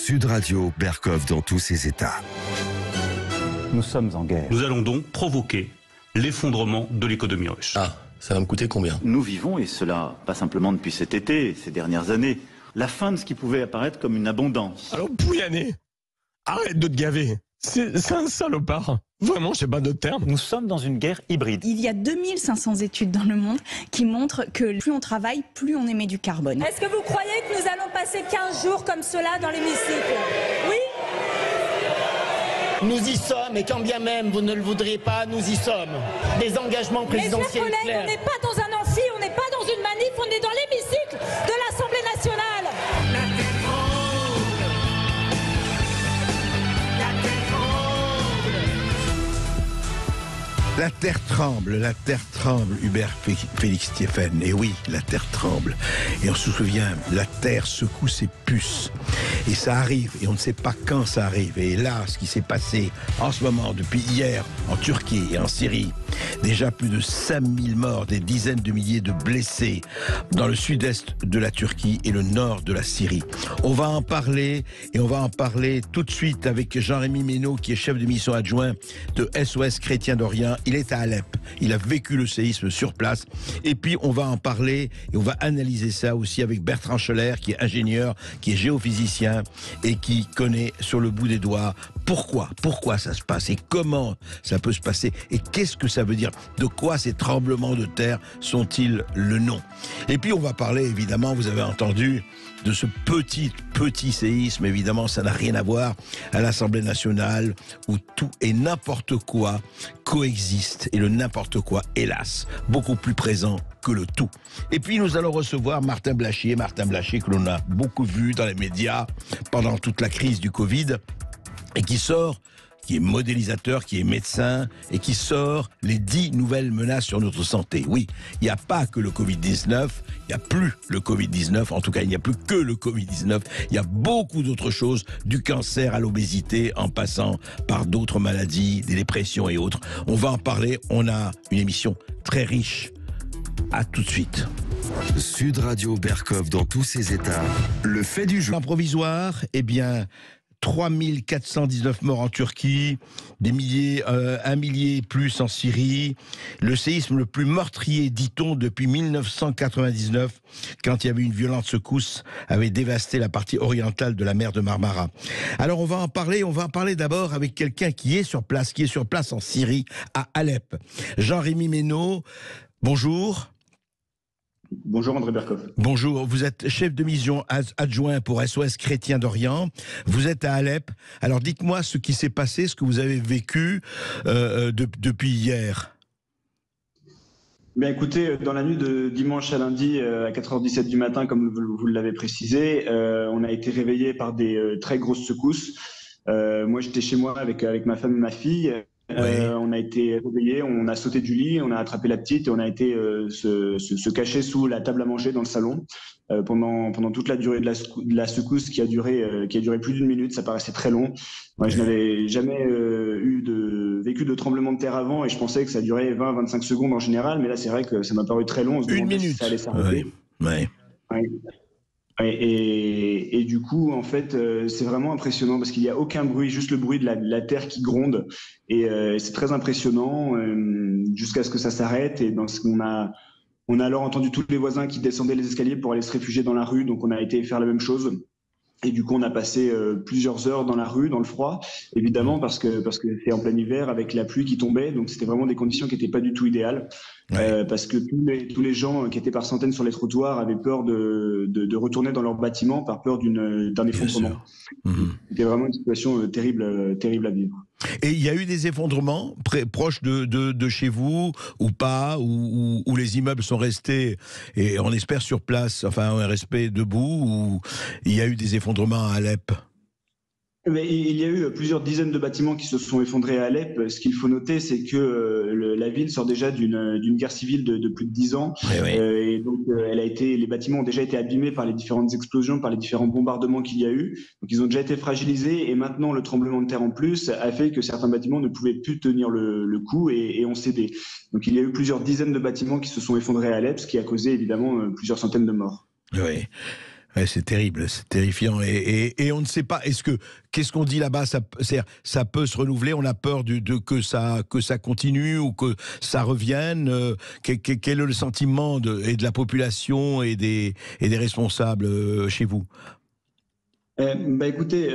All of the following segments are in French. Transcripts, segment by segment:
Sud Radio, Berkov dans tous ses états. Nous sommes en guerre. Nous allons donc provoquer l'effondrement de l'économie russe. Ah, ça va me coûter combien? Nous vivons, et cela pas simplement depuis cet été, ces dernières années, la fin de ce qui pouvait apparaître comme une abondance. Alors Pouyanné, arrête de te gaver. C'est un salopard. Vraiment, j'ai pas d'autre terme. Nous sommes dans une guerre hybride. Il y a 2500 études dans le monde qui montrent que plus on travaille, plus on émet du carbone. Est-ce que vous croyez que nous allons passer 15 jours comme cela dans l'hémicycle? Oui? Nous y sommes, et quand bien même vous ne le voudriez pas, nous y sommes. Des engagements présidentiels Mes chers collègues, on n'est pas dans un amphi, on n'est pas dans une manif, on est dans l'hémicycle de l'Assemblée nationale. La terre tremble, Hubert Félix Stéphane. Et oui, la terre tremble. Et on se souvient, la terre secoue ses puces. Et ça arrive, et on ne sait pas quand ça arrive. Et là, ce qui s'est passé en ce moment, depuis hier, en Turquie et en Syrie, déjà plus de 5000 morts, des dizaines de milliers de blessés dans le sud-est de la Turquie et le nord de la Syrie. On va en parler, et on va en parler tout de suite avec Jean-Rémy Ménaud, qui est chef de mission adjoint de SOS Chrétien d'Orient. Il est à Alep. Il a vécu le séisme sur place. Et puis, on va en parler et on va analyser ça aussi avec Bertrand Scholler, qui est ingénieur, qui est géophysicien et qui connaît sur le bout des doigts pourquoi ça se passe et comment ça peut se passer et qu'est-ce que ça veut dire. De quoi ces tremblements de terre sont-ils le nom? Et puis, on va parler, évidemment, vous avez entendu, de ce petit séisme. Évidemment, ça n'a rien à voir à l'Assemblée nationale où tout et n'importe quoi coexiste. Et le n'importe quoi, hélas, beaucoup plus présent que le tout. Et puis, nous allons recevoir Martin Blachier que l'on a beaucoup vu dans les médias pendant toute la crise du Covid et qui est modélisateur, qui est médecin et qui sort les 10 nouvelles menaces sur notre santé. Oui, il n'y a pas que le Covid-19, il n'y a plus le Covid-19, en tout cas il n'y a plus que le Covid-19, il y a beaucoup d'autres choses, du cancer à l'obésité, en passant par d'autres maladies, des dépressions et autres. On va en parler, on a une émission très riche. À tout de suite. Sud Radio, Berkov dans tous ses états. Le fait du jour. Un provisoire, eh bien... 3419 morts en Turquie, un millier plus en Syrie, le séisme le plus meurtrier, dit-on, depuis 1999, quand il y avait une violente secousse, avait dévasté la partie orientale de la mer de Marmara. Alors on va en parler d'abord avec quelqu'un qui est sur place en Syrie, à Alep. Jean-Rémy Ménaud, bonjour. Bonjour André Berkov. Bonjour, vous êtes chef de mission adjoint pour SOS Chrétien d'Orient. Vous êtes à Alep. Alors dites-moi ce qui s'est passé, ce que vous avez vécu depuis hier. Bien écoutez, dans la nuit de dimanche à lundi à 4h17 du matin, comme vous l'avez précisé, on a été réveillé par des très grosses secousses. Moi j'étais chez moi avec ma femme et ma fille. On a été réveillés, on a sauté du lit, on a attrapé la petite et on a été se cacher sous la table à manger dans le salon pendant toute la durée de la secousse qui a duré plus d'une minute. Ça paraissait très long. Moi, je n'avais jamais vécu de tremblement de terre avant et je pensais que ça durait 20-25 secondes en général, mais là c'est vrai que ça m'a paru très long. On se demandait si ça allait s'arrêter. Ouais. Et du coup, en fait, c'est vraiment impressionnant parce qu'il n'y a aucun bruit, juste le bruit de la terre qui gronde. Et c'est très impressionnant jusqu'à ce que ça s'arrête. Et on a alors entendu tous les voisins qui descendaient les escaliers pour aller se réfugier dans la rue. Donc on a été faire la même chose. Et du coup, on a passé plusieurs heures dans la rue, dans le froid, évidemment, parce que c'est en plein hiver avec la pluie qui tombait. Donc c'était vraiment des conditions qui n'étaient pas du tout idéales. Parce que tous les gens qui étaient par centaines sur les trottoirs avaient peur de retourner dans leur bâtiment par peur d'un effondrement. C'était vraiment une situation terrible à vivre. Et il y a eu des effondrements proches de chez vous ou pas, où les immeubles sont restés, et on espère sur place, enfin on est resté debout, ou il y a eu des effondrements à Alep? Mais il y a eu plusieurs dizaines de bâtiments qui se sont effondrés à Alep. Ce qu'il faut noter, c'est que la ville sort déjà d'une guerre civile de plus de 10 ans. Et donc, les bâtiments ont déjà été abîmés par les différentes explosions, par les différents bombardements qu'il y a eu. Donc, ils ont déjà été fragilisés. Et maintenant, le tremblement de terre en plus a fait que certains bâtiments ne pouvaient plus tenir le coup et ont cédé. Donc, il y a eu plusieurs dizaines de bâtiments qui se sont effondrés à Alep, ce qui a causé évidemment plusieurs centaines de morts. Oui. Ouais, c'est terrible, c'est terrifiant. Et on ne sait pas, qu'est-ce qu'on dit là-bas, ça peut se renouveler, on a peur que ça continue ou que ça revienne. Quel est le sentiment de la population et des responsables chez vous? Écoutez,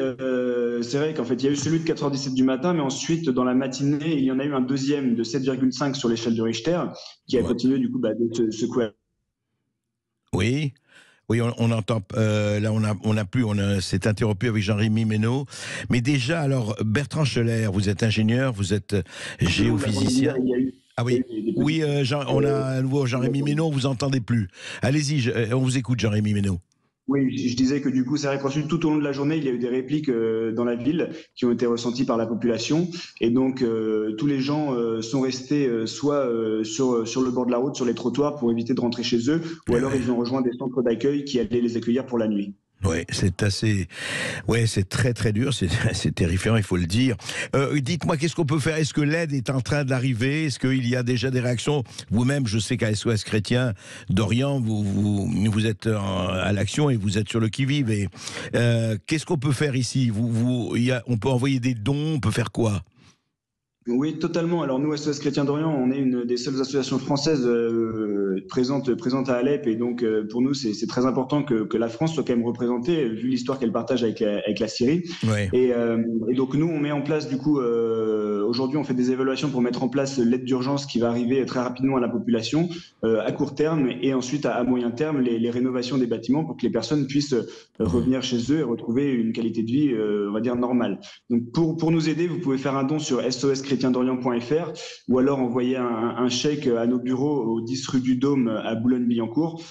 c'est vrai qu'en fait, il y a eu celui de 4h17 du matin, mais ensuite, dans la matinée, il y en a eu un deuxième de 7,5 sur l'échelle de Richter, qui a continué du coup de se secouer. Oui. Oui, on entend. Là, on s'est interrompu avec Jean-Rémy Ménaud. Mais déjà, alors, Bertrand Scheller, vous êtes ingénieur, vous êtes géophysicien. Ah oui, oui, on a à nouveau Jean-Rémy Ménaud, on vous entendez plus. Allez-y, on vous écoute, Jean-Rémy Ménaud. Oui, je disais que du coup, c'est vrai qu'ensuite, tout au long de la journée, il y a eu des répliques dans la ville qui ont été ressenties par la population. Et donc, tous les gens sont restés soit sur le bord de la route, sur les trottoirs pour éviter de rentrer chez eux, ou alors ils ont rejoint des centres d'accueil qui allaient les accueillir pour la nuit. Oui, c'est très très dur, c'est terrifiant, il faut le dire. Dites-moi, qu'est-ce qu'on peut faire? Est-ce que l'aide est en train d'arriver? Est-ce qu'il y a déjà des réactions? Vous-même, je sais qu'à SOS Chrétien d'Orient, vous êtes à l'action et vous êtes sur le qui-vive. Et qu'est-ce qu'on peut faire ici? On peut envoyer des dons, on peut faire quoi? Oui, totalement. Alors nous, SOS Chrétien d'Orient, on est une des seules associations françaises présentes à Alep, et donc pour nous, c'est très important que la France soit quand même représentée, vu l'histoire qu'elle partage avec la Syrie. Ouais. Et donc nous, on met en place du coup, aujourd'hui, on fait des évaluations pour mettre en place l'aide d'urgence qui va arriver très rapidement à la population, à court terme, et ensuite à moyen terme, les rénovations des bâtiments pour que les personnes puissent revenir chez eux et retrouver une qualité de vie, on va dire, normale. Donc pour nous aider, vous pouvez faire un don sur soschrétiendorient.fr ou alors envoyer un chèque à nos bureaux au 10 rue du Dôme à Boulogne-Billancourt.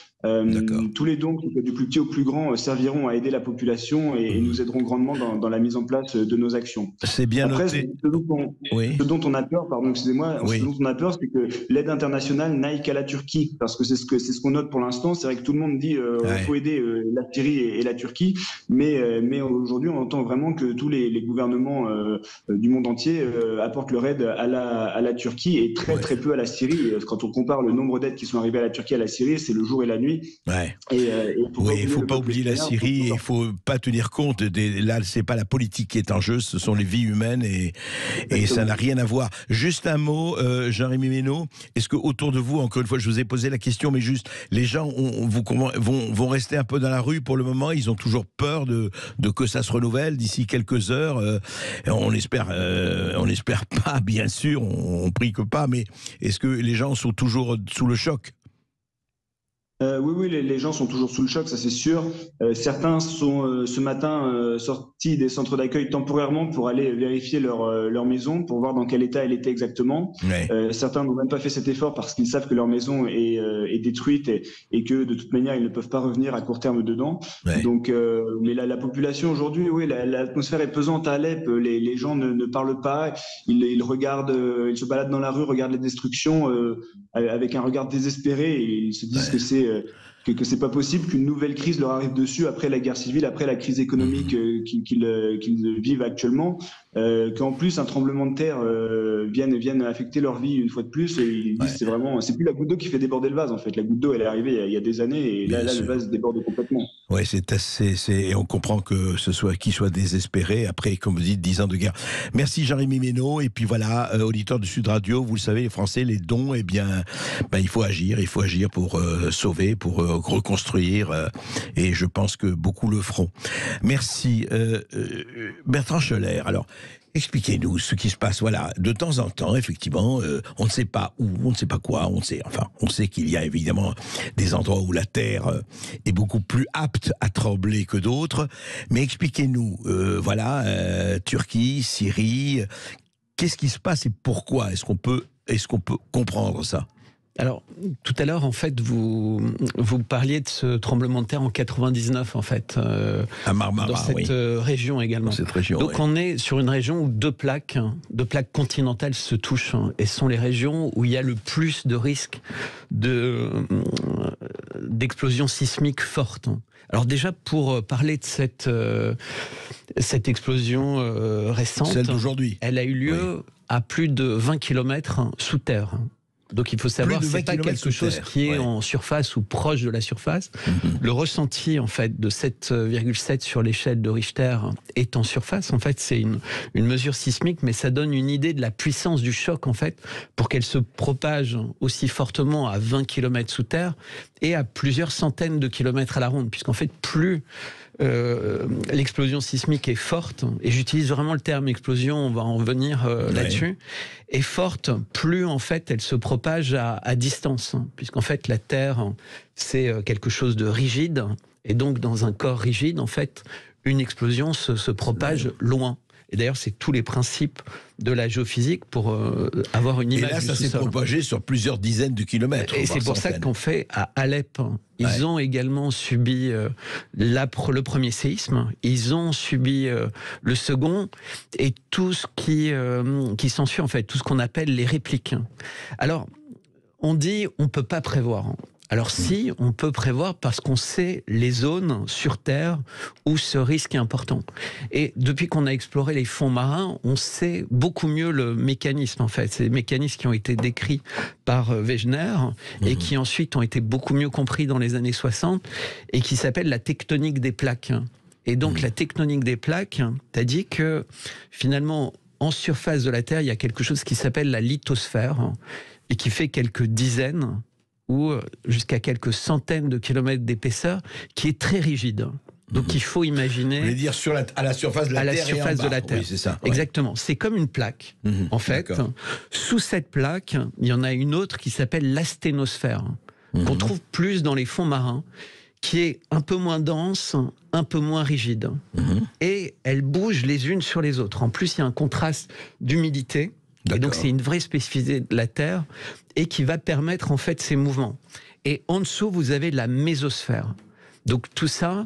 Tous les dons, du plus petit au plus grand, serviront à aider la population et nous aideront grandement dans la mise en place de nos actions. C'est bien Après, noté. Ce dont on a peur, ce dont on a peur, c'est que l'aide internationale n'aille qu'à la Turquie, parce que c'est ce qu'on note pour l'instant. C'est vrai que tout le monde dit qu'il faut aider la Syrie et la Turquie, mais aujourd'hui, on entend vraiment que tous les gouvernements du monde entier apportent leur aide à la Turquie et très peu à la Syrie. Quand on compare le nombre d'aides qui sont arrivées à la Turquie et à la Syrie, c'est le jour et la nuit. Ouais. Il ne faut pas oublier la Syrie, il ne faut pas tenir compte là, c'est pas la politique qui est en jeu, ce sont les vies humaines et ça n'a rien à voir. Juste un mot, Jean-Rémy Ménaud, est-ce que autour de vous, encore une fois, je vous ai posé la question, mais juste, les gens vont rester un peu dans la rue pour le moment, ils ont toujours peur de que ça se renouvelle d'ici quelques heures, on espère pas, bien sûr, on prie que pas, mais est-ce que les gens sont toujours sous le choc? Oui, les gens sont toujours sous le choc, ça c'est sûr. Certains sont ce matin sortis des centres d'accueil temporairement pour aller vérifier leur maison, pour voir dans quel état elle était exactement. Ouais. Certains n'ont même pas fait cet effort parce qu'ils savent que leur maison est détruite et que de toute manière ils ne peuvent pas revenir à court terme dedans. Ouais. Donc, mais la population aujourd'hui, oui, l'atmosphère est pesante à Alep. Les gens ne parlent pas, ils regardent, ils se baladent dans la rue, regardent les destructions avec un regard désespéré et ils se disent que c'est pas possible qu'une nouvelle crise leur arrive dessus après la guerre civile, après la crise économique qu'ils vivent actuellement, qu'en plus un tremblement de terre vienne affecter leur vie une fois de plus. Et ils disent c'est plus la goutte d'eau qui fait déborder le vase en fait. La goutte d'eau elle est arrivée il y a des années et là le vase déborde complètement. Ouais, et on comprend que qu'il soit désespéré après, comme vous dites, 10 ans de guerre. Merci Jean-Rémy Ménaud, et puis voilà, auditeur de Sud Radio, vous le savez, les Français, les dons, il faut agir pour sauver, pour reconstruire, et je pense que beaucoup le feront. Merci. Bertrand Scheller, alors, expliquez-nous ce qui se passe. Voilà, de temps en temps, effectivement, on ne sait pas où, on ne sait pas quoi, on sait qu'il y a évidemment des endroits où la terre est beaucoup plus apte à trembler que d'autres. Mais expliquez-nous, Turquie, Syrie, qu'est-ce qui se passe et pourquoi? Est-ce qu'on peut comprendre ça? Alors, tout à l'heure, en fait, vous parliez de ce tremblement de terre en 99, en fait. À Marmara, dans cette région également. Dans cette région, donc, on est sur une région où deux plaques continentales se touchent, et ce sont les régions où il y a le plus de risques d'explosions sismiques fortes. Alors déjà, pour parler de cette explosion récente, celle d'aujourd'hui, elle a eu lieu à plus de 20 km sous terre. Donc il faut savoir que Plus de c'est 20 pas kilomètres quelque sous chose terre. qui est Ouais. en surface ou proche de la surface. Le ressenti en fait de 7,7 sur l'échelle de Richter est en surface. En fait, c'est une mesure sismique, mais ça donne une idée de la puissance du choc en fait pour qu'elle se propage aussi fortement à 20 km sous terre et à plusieurs centaines de kilomètres à la ronde, puisqu'en fait plus l'explosion sismique est forte, et j'utilise vraiment le terme explosion, on va en venir là-dessus, est forte, plus en fait elle se propage à distance, puisqu'en fait la Terre c'est quelque chose de rigide, et donc dans un corps rigide, en fait, une explosion se propage loin. Et d'ailleurs, c'est tous les principes de la géophysique pour avoir une image. Et là, ça s'est propagé sur plusieurs dizaines de kilomètres. Et c'est pour ça qu'on fait à Alep. Ils ont également subi le premier séisme, ils ont subi le second, et tout ce qui s'ensuit, en fait, tout ce qu'on appelle les répliques. Alors, on dit on ne peut pas prévoir. Alors si, on peut prévoir parce qu'on sait les zones sur Terre où ce risque est important. Et depuis qu'on a exploré les fonds marins, on sait beaucoup mieux le mécanisme, en fait. C'est des mécanismes qui ont été décrits par Wegener et qui ensuite ont été beaucoup mieux compris dans les années 60 et qui s'appelle la tectonique des plaques. Et donc la tectonique des plaques, t'as dit que finalement, en surface de la Terre, il y a quelque chose qui s'appelle la lithosphère et qui fait quelques dizaines ou jusqu'à quelques centaines de kilomètres d'épaisseur, qui est très rigide. Donc il faut imaginer... Vous voulez dire à la surface de la Terre. À la surface de la Terre. Oui, c'est ça. Ouais. Exactement. C'est comme une plaque, en fait. Sous cette plaque, il y en a une autre qui s'appelle l'asténosphère, qu'on trouve plus dans les fonds marins, qui est un peu moins dense, un peu moins rigide. Et elles bougent les unes sur les autres. En plus, il y a un contraste d'humidité. Et donc c'est une vraie spécificité de la Terre et qui va permettre en fait ces mouvements. Et en dessous, vous avez la mésosphère. Donc tout ça,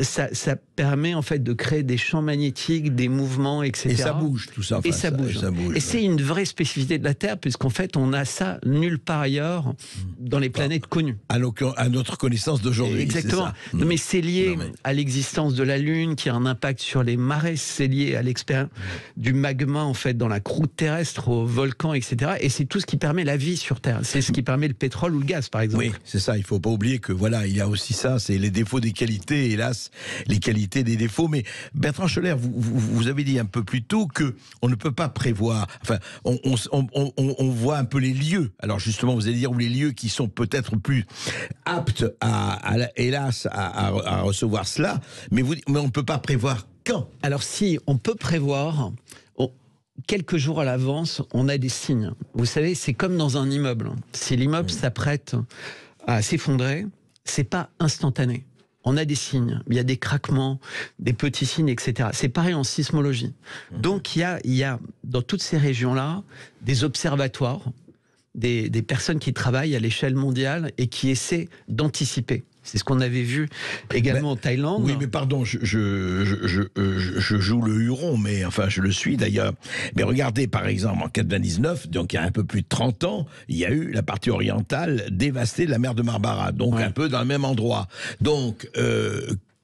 ça permet en fait de créer des champs magnétiques, des mouvements, etc. Et ça bouge tout ça. Enfin, et ça bouge. Et c'est une vraie spécificité de la Terre, puisqu'en fait on a ça nulle part ailleurs dans les planètes connues. À notre connaissance d'aujourd'hui. Exactement. Mais c'est lié à l'existence de la Lune, qui a un impact sur les marées. C'est lié à l'expérience du magma en fait dans la croûte terrestre, aux volcans, etc. Et c'est tout ce qui permet la vie sur Terre. C'est ce qui permet le pétrole ou le gaz, par exemple. Oui, c'est ça. Il faut pas oublier que voilà, il y a aussi ça. C'est les défauts des qualités, hélas, les qualités des défauts. Mais Bertrand Schoeller, vous avez dit un peu plus tôt que on ne peut pas prévoir. Enfin, on voit un peu les lieux. Alors justement, vous allez dire où les lieux qui sont peut-être plus aptes hélas, à recevoir cela. Mais on ne peut pas prévoir quand. Alors si, on peut prévoir. Quelques jours à l'avance, on a des signes. Vous savez, c'est comme dans un immeuble. Si l'immeuble s'apprête à s'effondrer, c'est pas instantané. On a des signes, il y a des craquements, des petits signes, etc. C'est pareil en sismologie. Donc il y a dans toutes ces régions-là des observatoires, des personnes qui travaillent à l'échelle mondiale et qui essaient d'anticiper. C'est ce qu'on avait vu également en Thaïlande. Oui, mais pardon, je joue le Huron, mais enfin, je le suis d'ailleurs. Mais regardez, par exemple, en 99, donc il y a un peu plus de 30 ans, il y a eu la partie orientale dévastée de la mer de Marmara, donc un peu dans le même endroit. Donc,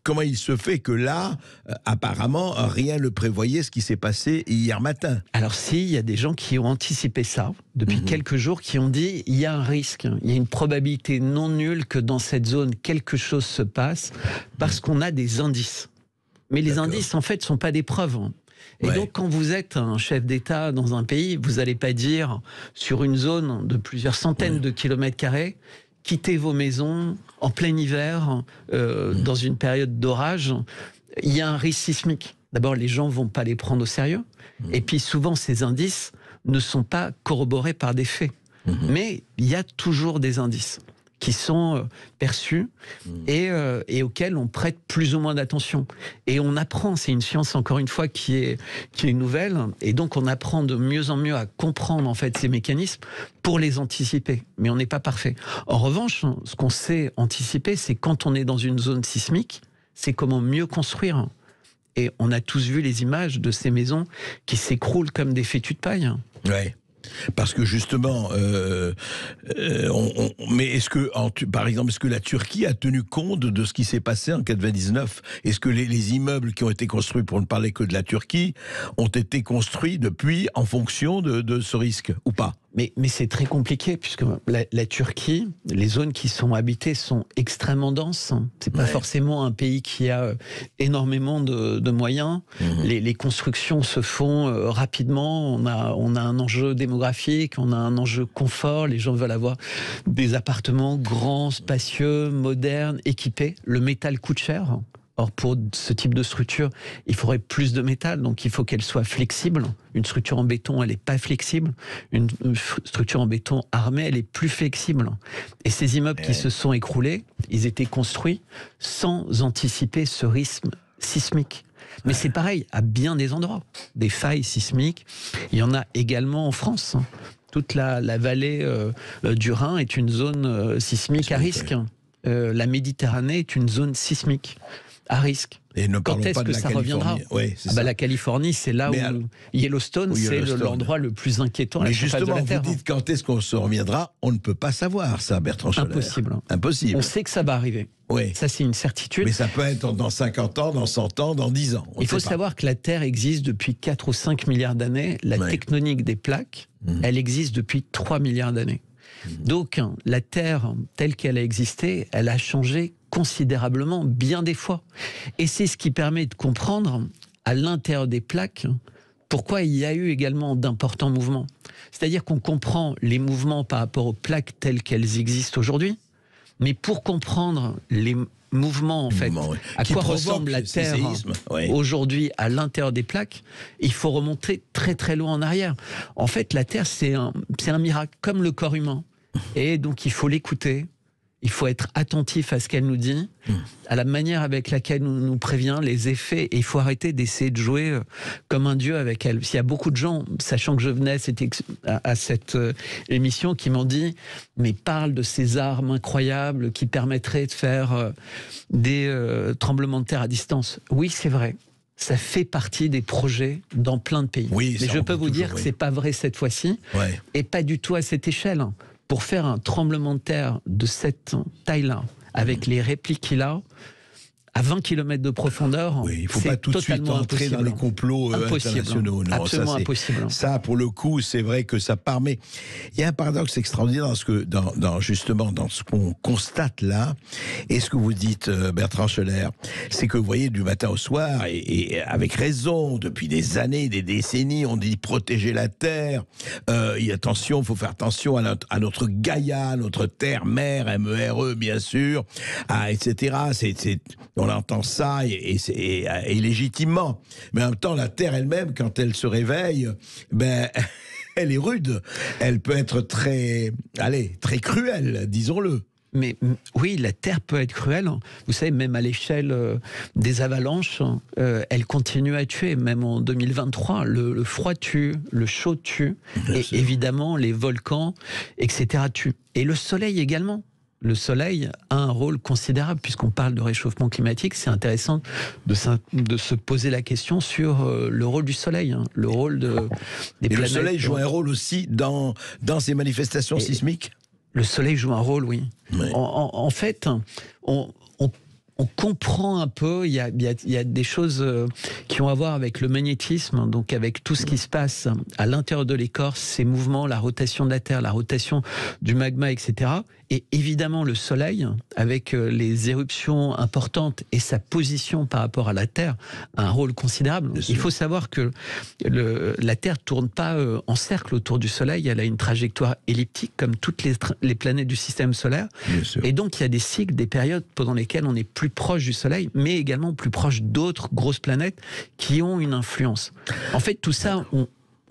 comment il se fait que là, apparemment, rien ne prévoyait ce qui s'est passé hier matin? Alors si, il y a des gens qui ont anticipé ça depuis quelques jours, qui ont dit il y a un risque, il y a une probabilité non nulle que dans cette zone quelque chose se passe, parce qu'on a des indices. Mais les indices, en fait, ne sont pas des preuves. Et donc, quand vous êtes un chef d'État dans un pays, vous n'allez pas dire sur une zone de plusieurs centaines de kilomètres carrés, quittez vos maisons en plein hiver, dans une période d'orage, il y a un risque sismique. D'abord, les gens ne vont pas les prendre au sérieux. Et puis, souvent, ces indices ne sont pas corroborés par des faits. Mais il y a toujours des indices qui sont perçus et auxquels on prête plus ou moins d'attention. Et on apprend, c'est une science encore une fois qui est nouvelle, et donc on apprend de mieux en mieux à comprendre en fait ces mécanismes pour les anticiper. Mais on n'est pas parfait. En revanche, ce qu'on sait anticiper, c'est quand on est dans une zone sismique, c'est comment mieux construire. Et on a tous vu les images de ces maisons qui s'écroulent comme des fétus de paille. Ouais. Parce que justement, mais est-ce que, par exemple, est-ce que la Turquie a tenu compte de ce qui s'est passé en 99? Est-ce que les immeubles qui ont été construits, pour ne parler que de la Turquie, ont été construits depuis en fonction de ce risque ou pas? Mais c'est très compliqué, puisque la Turquie, les zones qui sont habitées sont extrêmement denses. C'est pas forcément un pays qui a énormément de moyens. Les constructions se font rapidement. On a un enjeu démographique, on a un enjeu confort. Les gens veulent avoir des appartements grands, spacieux, modernes, équipés. Le métal coûte cher. Or, pour ce type de structure, il faudrait plus de métal, donc il faut qu'elle soit flexible. Une structure en béton, elle n'est pas flexible. Une structure en béton armé, elle est plus flexible. Et ces immeubles qui se sont écroulés, ils étaient construits sans anticiper ce risque sismique. Mais c'est pareil à bien des endroits. Des failles sismiques, il y en a également en France. Toute la vallée du Rhin est une zone sismique à risque. La Méditerranée est une zone sismique à risque. Et ne Quand est-ce que ça reviendra? La Californie, c'est là où Yellowstone, c'est l'endroit le plus inquiétant. Mais justement, vous dites quand est-ce qu'on se reviendra? On ne peut pas savoir ça, Bertrand Schoeller. Impossible. Impossible. On sait que ça va arriver. Oui. Ça, c'est une certitude. Mais ça peut être dans 50 ans, dans 100 ans, dans 10 ans. Il faut savoir que la Terre existe depuis 4 ou 5 milliards d'années. La tectonique des plaques, elle existe depuis 3 milliards d'années. Donc, la Terre, telle qu'elle a existé, elle a changé considérablement, bien des fois. Et c'est ce qui permet de comprendre, à l'intérieur des plaques, pourquoi il y a eu également d'importants mouvements. C'est-à-dire qu'on comprend les mouvements par rapport aux plaques telles qu'elles existent aujourd'hui, mais pour comprendre les mouvements, en fait, à quoi ressemble la Terre aujourd'hui à l'intérieur des plaques, il faut remonter très très loin en arrière. En fait, la Terre, c'est un miracle, comme le corps humain. Et donc, il faut l'écouter. Il faut être attentif à ce qu'elle nous dit, à la manière avec laquelle nous prévient, les effets. Et il faut arrêter d'essayer de jouer comme un dieu avec elle. Il y a beaucoup de gens, sachant que je venais à cette émission, qui m'ont dit « Mais parle de ces armes incroyables qui permettraient de faire des tremblements de terre à distance. » Oui, c'est vrai. Ça fait partie des projets dans plein de pays. Oui, mais je peux vous dire que c'est pas vrai cette fois-ci, et pas du tout à cette échelle. Pour faire un tremblement de terre de cette taille-là, avec les répliques qu'il a, à 20 km de profondeur, il ne faut pas tout de suite entrer dans les complots internationaux. Non, absolument impossible. Ça, pour le coup, c'est vrai que ça part. Mais il y a un paradoxe extraordinaire justement dans ce qu'on constate là. Et ce que vous dites, Bertrand Schoeller, c'est que vous voyez, du matin au soir, et avec raison, depuis des années, des décennies, on dit protéger la Terre. Attention, il faut faire attention à notre Gaïa, notre terre, mère, MERE, bien sûr, etc. On entend ça et légitimement. Mais en même temps, la Terre elle-même, quand elle se réveille, elle est rude. Elle peut être très cruelle, disons-le. Mais oui, la Terre peut être cruelle. Vous savez, même à l'échelle des avalanches, elle continue à tuer. Même en 2023, le froid tue, le chaud tue. Et évidemment, les volcans, etc. tuent. Et le soleil également. Le soleil a un rôle considérable, puisqu'on parle de réchauffement climatique. C'est intéressant de se poser la question sur le rôle du soleil, le rôle des planètes. Le soleil joue un rôle aussi dans ces manifestations sismiques ? Le soleil joue un rôle, oui. En fait, on comprend un peu, il y a des choses qui ont à voir avec le magnétisme, donc avec tout ce qui se passe à l'intérieur de l'écorce, ces mouvements, la rotation de la Terre, la rotation du magma, etc. Et évidemment le Soleil, avec les éruptions importantes et sa position par rapport à la Terre, a un rôle considérable. Il faut savoir que la Terre ne tourne pas en cercle autour du Soleil, elle a une trajectoire elliptique comme toutes les planètes du système solaire. Et donc il y a des cycles, des périodes pendant lesquelles on est plus proche du Soleil, mais également plus proche d'autres grosses planètes qui ont une influence. En fait, tout ça,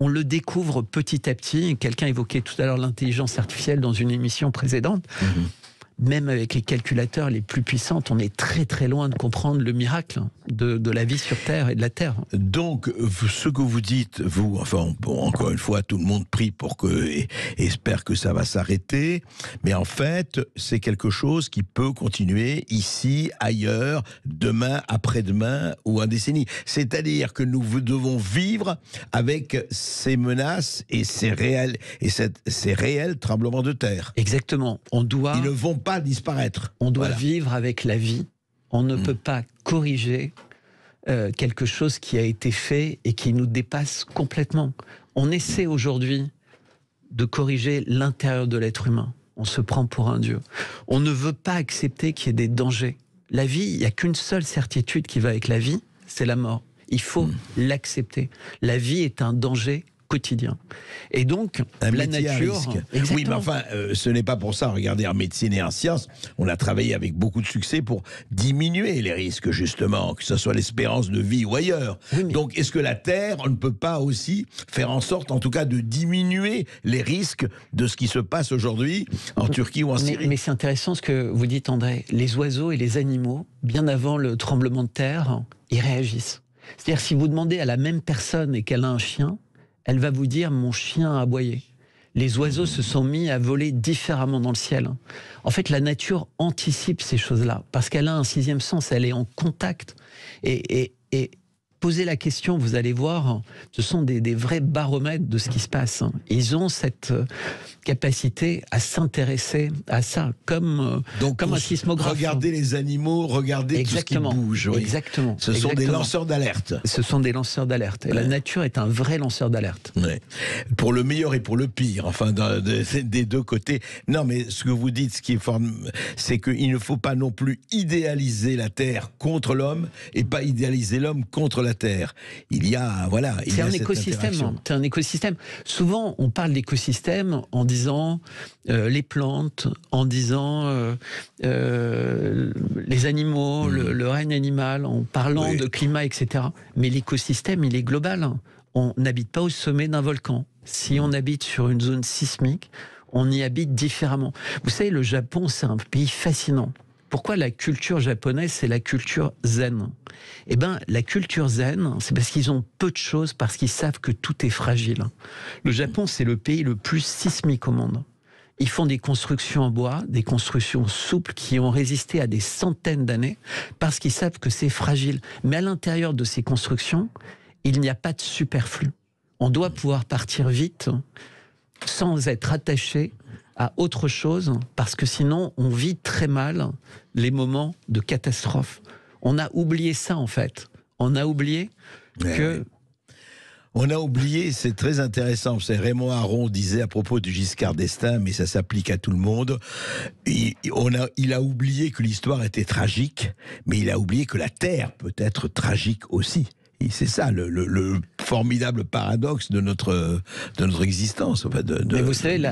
on le découvre petit à petit. Quelqu'un évoquait tout à l'heure l'intelligence artificielle dans une émission précédente. Même avec les calculateurs les plus puissantes, on est très très loin de comprendre le miracle de la vie sur Terre et de la Terre. Donc, ce que vous dites, vous, enfin, encore une fois, tout le monde prie pour et espère que ça va s'arrêter, mais en fait, c'est quelque chose qui peut continuer ici, ailleurs, demain, après-demain ou en décennie. C'est-à-dire que nous devons vivre avec ces menaces et ces réels tremblements de terre. Exactement. Ils ne vont pas disparaître. On doit vivre avec la vie. On ne peut pas corriger quelque chose qui a été fait et qui nous dépasse complètement. On essaie aujourd'hui de corriger l'intérieur de l'être humain. On se prend pour un dieu. On ne veut pas accepter qu'il y ait des dangers. La vie, il n'y a qu'une seule certitude qui va avec la vie, c'est la mort. Il faut l'accepter. La vie est un danger quotidien. Et donc, la nature... Oui, mais enfin, ce n'est pas pour ça. Regardez, en médecine et en sciences, on a travaillé avec beaucoup de succès pour diminuer les risques, justement, que ce soit l'espérance de vie ou ailleurs. Oui, mais... Donc, est-ce que la Terre, on ne peut pas aussi faire en sorte, en tout cas, de diminuer les risques de ce qui se passe aujourd'hui en Turquie ou en Syrie? Mais c'est intéressant ce que vous dites, André. Les oiseaux et les animaux, bien avant le tremblement de terre, ils réagissent. C'est-à-dire, si vous demandez à la même personne et qu'elle a un chien, elle va vous dire « mon chien a aboyé ». Les oiseaux se sont mis à voler différemment dans le ciel. En fait, la nature anticipe ces choses-là, parce qu'elle a un sixième sens, elle est en contact. Et poser la question, vous allez voir, ce sont des vrais baromètres de ce qui se passe. Ils ont cette capacité à s'intéresser à ça, comme un sismographe. Regardez les animaux, regardez tout ce qui bouge. Oui. Exactement. Ce sont des lanceurs d'alerte. Ce sont des lanceurs d'alerte. Et la nature est un vrai lanceur d'alerte. Ouais. Pour le meilleur et pour le pire, enfin, des deux côtés. Non, mais ce que vous dites, ce qui est fort, c'est qu'il ne faut pas non plus idéaliser la Terre contre l'homme et pas idéaliser l'homme contre la Terre. Il y a, voilà. C'est un écosystème. C'est un écosystème. Souvent, on parle d'écosystème en disant les plantes, en disant les animaux, le règne animal, en parlant de climat, etc. Mais l'écosystème, il est global. On n'habite pas au sommet d'un volcan. Si on habite sur une zone sismique, on y habite différemment. Vous savez, le Japon, c'est un pays fascinant. Pourquoi la culture japonaise, c'est la culture zen? Eh bien, la culture zen, c'est parce qu'ils ont peu de choses, parce qu'ils savent que tout est fragile. Le Japon, c'est le pays le plus sismique au monde. Ils font des constructions en bois, des constructions souples qui ont résisté à des centaines d'années, parce qu'ils savent que c'est fragile. Mais à l'intérieur de ces constructions, il n'y a pas de superflu. On doit pouvoir partir vite, sans être attaché à autre chose, parce que sinon on vit très mal les moments de catastrophe. On a oublié ça en fait. On a oublié que... On a oublié, c'est très intéressant, c'est Raymond Aron disait à propos de Giscard d'Estaing, mais ça s'applique à tout le monde, il a oublié que l'histoire était tragique, mais il a oublié que la Terre peut être tragique aussi. Et c'est ça le formidable paradoxe de notre existence. Enfin Mais vous savez,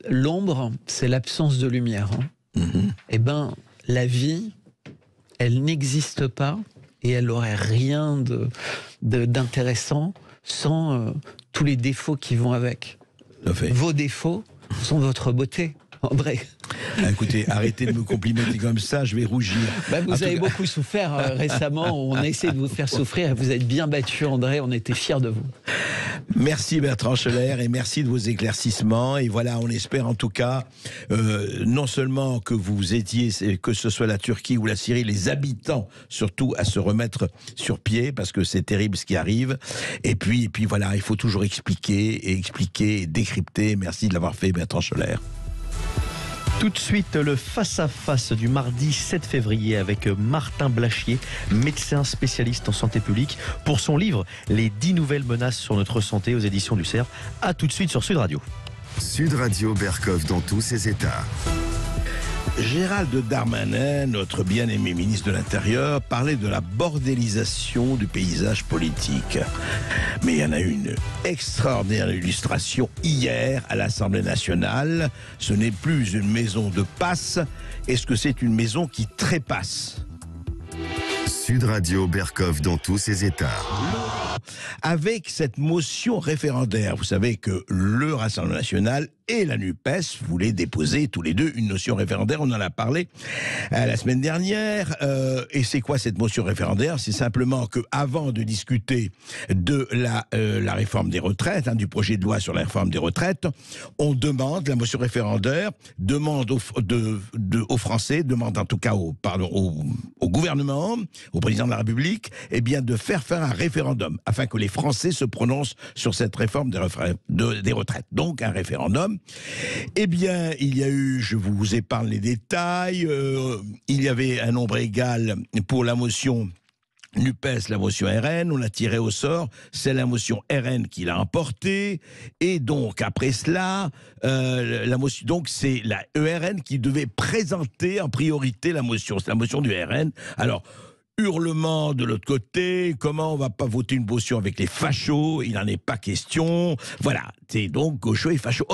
l'ombre, c'est l'absence de lumière. Eh bien, la vie, elle n'existe pas et elle n'aurait rien d'intéressant sans tous les défauts qui vont avec. Vos défauts sont votre beauté, André. Écoutez, arrêtez de me complimenter comme ça, je vais rougir. Vous avez beaucoup souffert récemment, on a essayé de vous faire souffrir, vous êtes bien battu, André, on était fiers de vous. Merci Bertrand Schoeller et merci de vos éclaircissements. Et voilà, on espère en tout cas, non seulement que vous aidiez, que ce soit la Turquie ou la Syrie, les habitants surtout à se remettre sur pied, parce que c'est terrible ce qui arrive. Et puis voilà, il faut toujours expliquer et décrypter. Merci de l'avoir fait, Bertrand Schoeller. Tout de suite, le face-à-face du mardi 7 février avec Martin Blachier, médecin spécialiste en santé publique, pour son livre « Les 10 nouvelles menaces sur notre santé » aux éditions du Cerf. A tout de suite sur Sud Radio. Sud Radio Berkov dans tous ses états. Gérald Darmanin, notre bien-aimé ministre de l'Intérieur, parlait de la bordélisation du paysage politique. Mais il y en a une extraordinaire illustration hier à l'Assemblée nationale. Ce n'est plus une maison de passe. Est-ce que c'est une maison qui trépasse ? Sud Radio Berkov dans tous ses états. Avec cette motion référendaire, vous savez que le Rassemblement national et la NUPES voulaient déposer tous les deux une motion référendaire. On en a parlé la semaine dernière. Et c'est quoi cette motion référendaire ? C'est simplement que, avant de discuter de la réforme des retraites, du projet de loi sur la réforme des retraites, on demande, la motion référendaire demande aux Français, demande en tout cas au gouvernement, au président de la République, de faire un référendum afin que les Français se prononcent sur cette réforme des retraites. Donc un référendum. Il y a eu, je vous épargne les détails, il y avait un nombre égal pour la motion NUPES, la motion RN, on l'a tiré au sort, c'est la motion RN qui l'a emporté, et donc après cela, donc c'est la ERN qui devait présenter en priorité la motion, c'est la motion du RN. Alors, hurlement de l'autre côté, comment on va pas voter une motion avec les fachos, il n'en est pas question, voilà, c'est donc gauchos et fachos.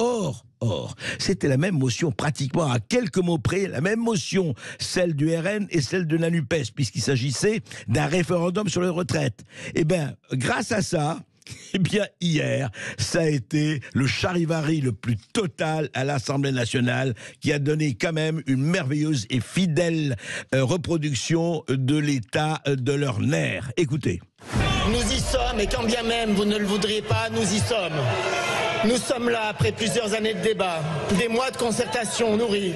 Or, c'était la même motion, pratiquement à quelques mots près, la même motion, celle du RN et celle de la NUPES, puisqu'il s'agissait d'un référendum sur les retraites. Eh bien, grâce à ça, eh bien, hier, ça a été le charivari le plus total à l'Assemblée nationale, qui a donné quand même une merveilleuse et fidèle reproduction de l'état de leur nerf. Écoutez. Nous y sommes, et quand bien même vous ne le voudriez pas, nous y sommes. Nous sommes là après plusieurs années de débat, des mois de concertation nourris,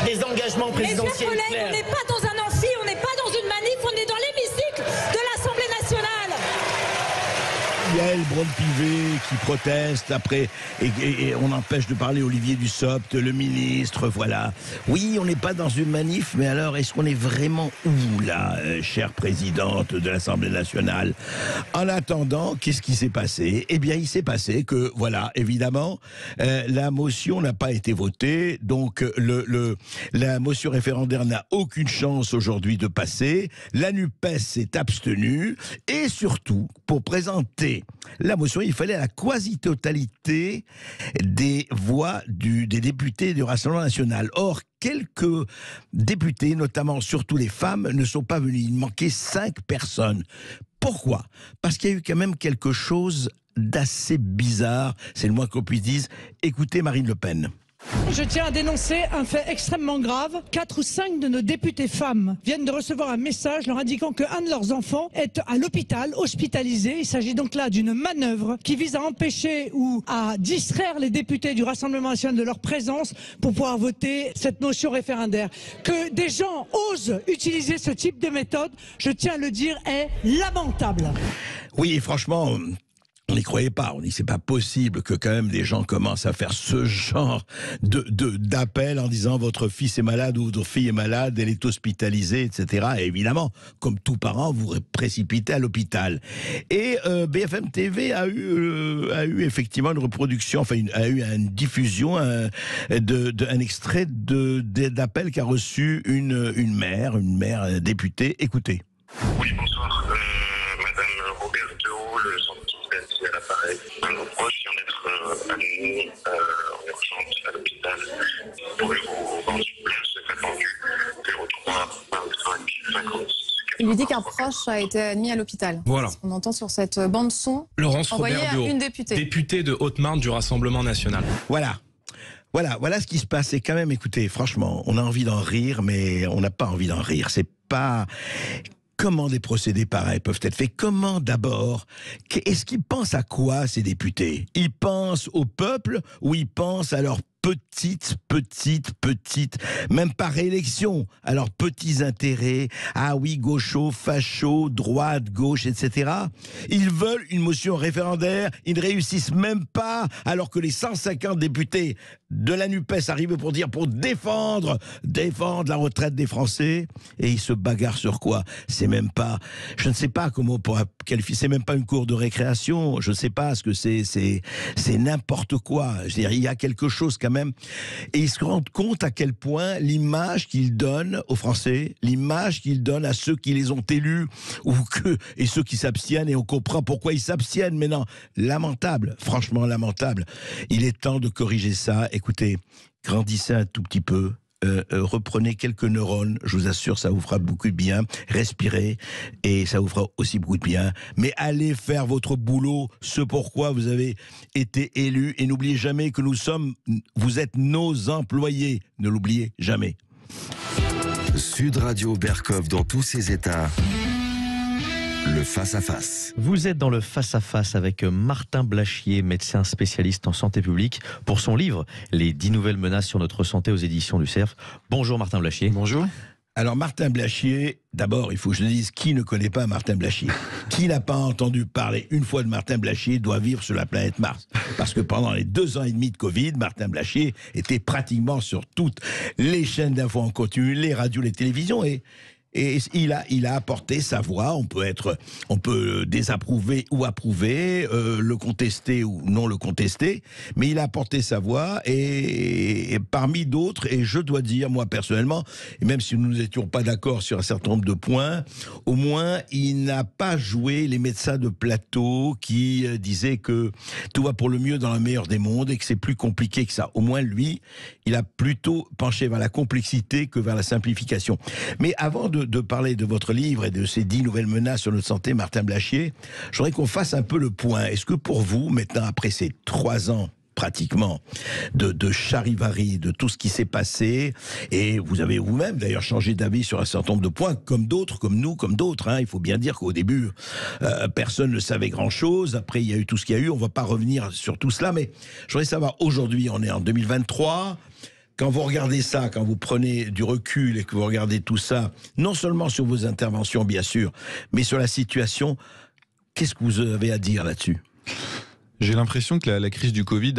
des engagements présidentiels. Mes chers collègues, on n'est pas dans un amphi, on n'est pas dans une manif, on est dans l'hémicycle de l'Assemblée nationale. Yael Braun-Pivet qui proteste après, et on empêche de parler Olivier Dussopt, le ministre, voilà. Oui, on n'est pas dans une manif, mais alors est-ce qu'on est vraiment où là, chère présidente de l'Assemblée nationale? En attendant, qu'est-ce qui s'est passé? Eh bien, il s'est passé que, voilà, évidemment, la motion n'a pas été votée, donc la motion référendaire n'a aucune chance aujourd'hui de passer. La NUPES s'est abstenue, et surtout, pour présenter la motion, il fallait la quasi-totalité des voix des députés du Rassemblement national. Or, quelques députés, notamment surtout les femmes, ne sont pas venus. Il manquait 5 personnes. Pourquoi? Parce qu'il y a eu quand même quelque chose d'assez bizarre, c'est le moins qu'on puisse dire. Écoutez Marine Le Pen. Je tiens à dénoncer un fait extrêmement grave. 4 ou 5 de nos députés femmes viennent de recevoir un message leur indiquant qu'un de leurs enfants est à l'hôpital, hospitalisé. Il s'agit donc là d'une manœuvre qui vise à empêcher ou à distraire les députés du Rassemblement national de leur présence pour pouvoir voter cette motion référendaire. Que des gens osent utiliser ce type de méthode, je tiens à le dire, est lamentable. Oui, franchement... On n'y croyait pas, on dit c'est pas possible que quand même des gens commencent à faire ce genre d'appel en disant votre fils est malade ou votre fille est malade, elle est hospitalisée, etc. Et évidemment, comme tout parent, vous précipitez à l'hôpital. Et BFM TV a eu effectivement une reproduction, enfin a eu une diffusion, un extrait d'appel qu'a reçu une mère députée. Écoutez. Oui, bonsoir. Madame Roberto, le centre à l'appareil. Un reproche vient d'être amené en urgence à l'hôpital. Pourrez-vous rendre sur place, c'est attendu 03 25 56. Il lui dit qu'un proche a été admis à l'hôpital. Voilà. On entend sur cette bande son. Laurence envoyée Robert à une députée. Députée de Haute-Marne du Rassemblement national. Voilà ce qui se passe. Et quand même, écoutez, franchement, on a envie d'en rire, mais on n'a pas envie d'en rire. C'est pas... Comment des procédés pareils peuvent être faits? Comment d'abord? Est-ce qu'ils pensent à quoi, ces députés? Ils pensent au peuple ou ils pensent à leur petite, même pas réélection, alors petits intérêts, ah oui, gauchos, fachos, droite, gauche, etc. Ils veulent une motion référendaire, ils ne réussissent même pas, alors que les 150 députés de la NUPES arrivent pour défendre la retraite des Français, et ils se bagarrent sur quoi? C'est même pas, je ne sais pas comment on pourra qualifier, c'est même pas une cour de récréation, je ne sais pas ce que c'est n'importe quoi. Je veux dire, il y a quelque chose quand même. Et ils se rendent compte à quel point l'image qu'ils donnent aux Français, l'image qu'ils donnent à ceux qui les ont élus, et ceux qui s'abstiennent, et on comprend pourquoi ils s'abstiennent. Mais non, lamentable, franchement lamentable. Il est temps de corriger ça. Écoutez, grandissez un tout petit peu. Reprenez quelques neurones, je vous assure, ça vous fera beaucoup de bien. Respirez et ça vous fera aussi beaucoup de bien. Mais allez faire votre boulot, ce pourquoi vous avez été élu. Et n'oubliez jamais que vous êtes nos employés. Ne l'oubliez jamais. Sud Radio Berkov dans tous ses états. Le face-à-face. Vous êtes dans le face-à-face avec Martin Blachier, médecin spécialiste en santé publique, pour son livre « Les 10 nouvelles menaces sur notre santé » aux éditions du Cerf. Bonjour Martin Blachier. Bonjour. Alors Martin Blachier, d'abord il faut que je le dise, qui ne connaît pas Martin Blachier? Qui n'a pas entendu parler une fois de Martin Blachier doit vivre sur la planète Mars. Parce que pendant les 2 ans et demi de Covid, Martin Blachier était pratiquement sur toutes les chaînes d'infos en continu, les radios, les télévisions, et Et il a apporté sa voix. On peut désapprouver ou approuver, le contester ou non le contester, mais il a apporté sa voix et parmi d'autres, et je dois dire, moi personnellement, et même si nous n'étions pas d'accord sur un certain nombre de points, au moins il n'a pas joué les médecins de plateau qui disaient que tout va pour le mieux dans le meilleur des mondes et que c'est plus compliqué que ça. Au moins lui, il a plutôt penché vers la complexité que vers la simplification. Mais avant de parler de votre livre et de ces 10 nouvelles menaces sur notre santé, Martin Blachier, je voudrais qu'on fasse un peu le point. Est-ce que pour vous, maintenant, après ces 3 ans pratiquement de charivari, de tout ce qui s'est passé, et vous avez vous-même d'ailleurs changé d'avis sur un certain nombre de points, comme d'autres, comme nous, comme d'autres, hein. Il faut bien dire qu'au début, personne ne savait grand-chose, après il y a eu tout ce qu'il y a eu, on ne va pas revenir sur tout cela, mais je voudrais savoir, aujourd'hui, on est en 2023, quand vous regardez ça, quand vous prenez du recul et que vous regardez tout ça, non seulement sur vos interventions, bien sûr, mais sur la situation, qu'est-ce que vous avez à dire là-dessus ? J'ai l'impression que la crise du Covid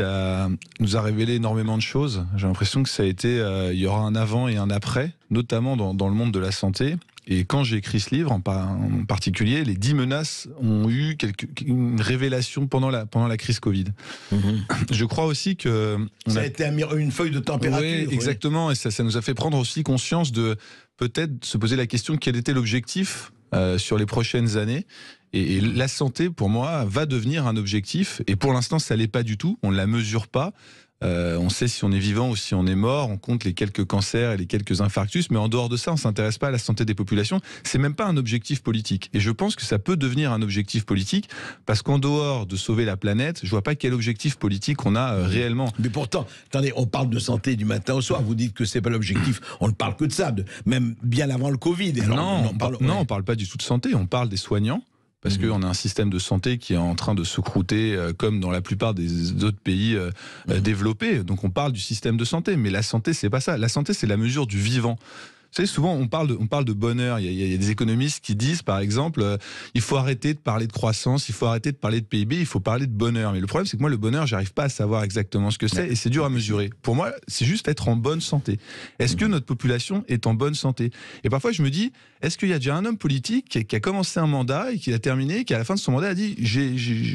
nous a révélé énormément de choses. J'ai l'impression que ça a été, il y aura un avant et un après, notamment dans le monde de la santé. Et quand j'ai écrit ce livre, en particulier, les 10 menaces ont eu une révélation pendant la crise Covid. Je crois aussi que... Ça a été une feuille de température. Oui, exactement. Et ça nous a fait prendre aussi conscience de peut-être se poser la question quel était l'objectif sur les prochaines années. Et la santé, pour moi, va devenir un objectif. Et pour l'instant, ça ne l'est pas du tout. On ne la mesure pas. On sait si on est vivant ou si on est mort. On compte les quelques cancers et les quelques infarctus. Mais en dehors de ça, on ne s'intéresse pas à la santé des populations. C'est même pas un objectif politique. Et je pense que ça peut devenir un objectif politique parce qu'en dehors de sauver la planète, je ne vois pas quel objectif politique on a réellement. Mais pourtant, attendez, on parle de santé du matin au soir. Vous dites que ce n'est pas l'objectif. On ne parle que de ça, même bien avant le Covid. Alors, on ne parle pas du tout de santé. On parle des soignants. Parce qu'on a un système de santé qui est en train de se croûter comme dans la plupart des autres pays développés. Donc on parle du système de santé, mais la santé, c'est pas ça. La santé, c'est la mesure du vivant. Vous savez, souvent, on parle de bonheur. Il y a des économistes qui disent, par exemple, il faut arrêter de parler de croissance, il faut arrêter de parler de PIB, il faut parler de bonheur. Mais le problème, c'est que moi, le bonheur, j'arrive pas à savoir exactement ce que c'est et c'est dur à mesurer. Pour moi, c'est juste être en bonne santé. Est-ce que notre population est en bonne santé ? Et parfois, je me dis, est-ce qu'il y a déjà un homme politique qui a commencé un mandat et qui l'a terminé, qui à la fin de son mandat a dit,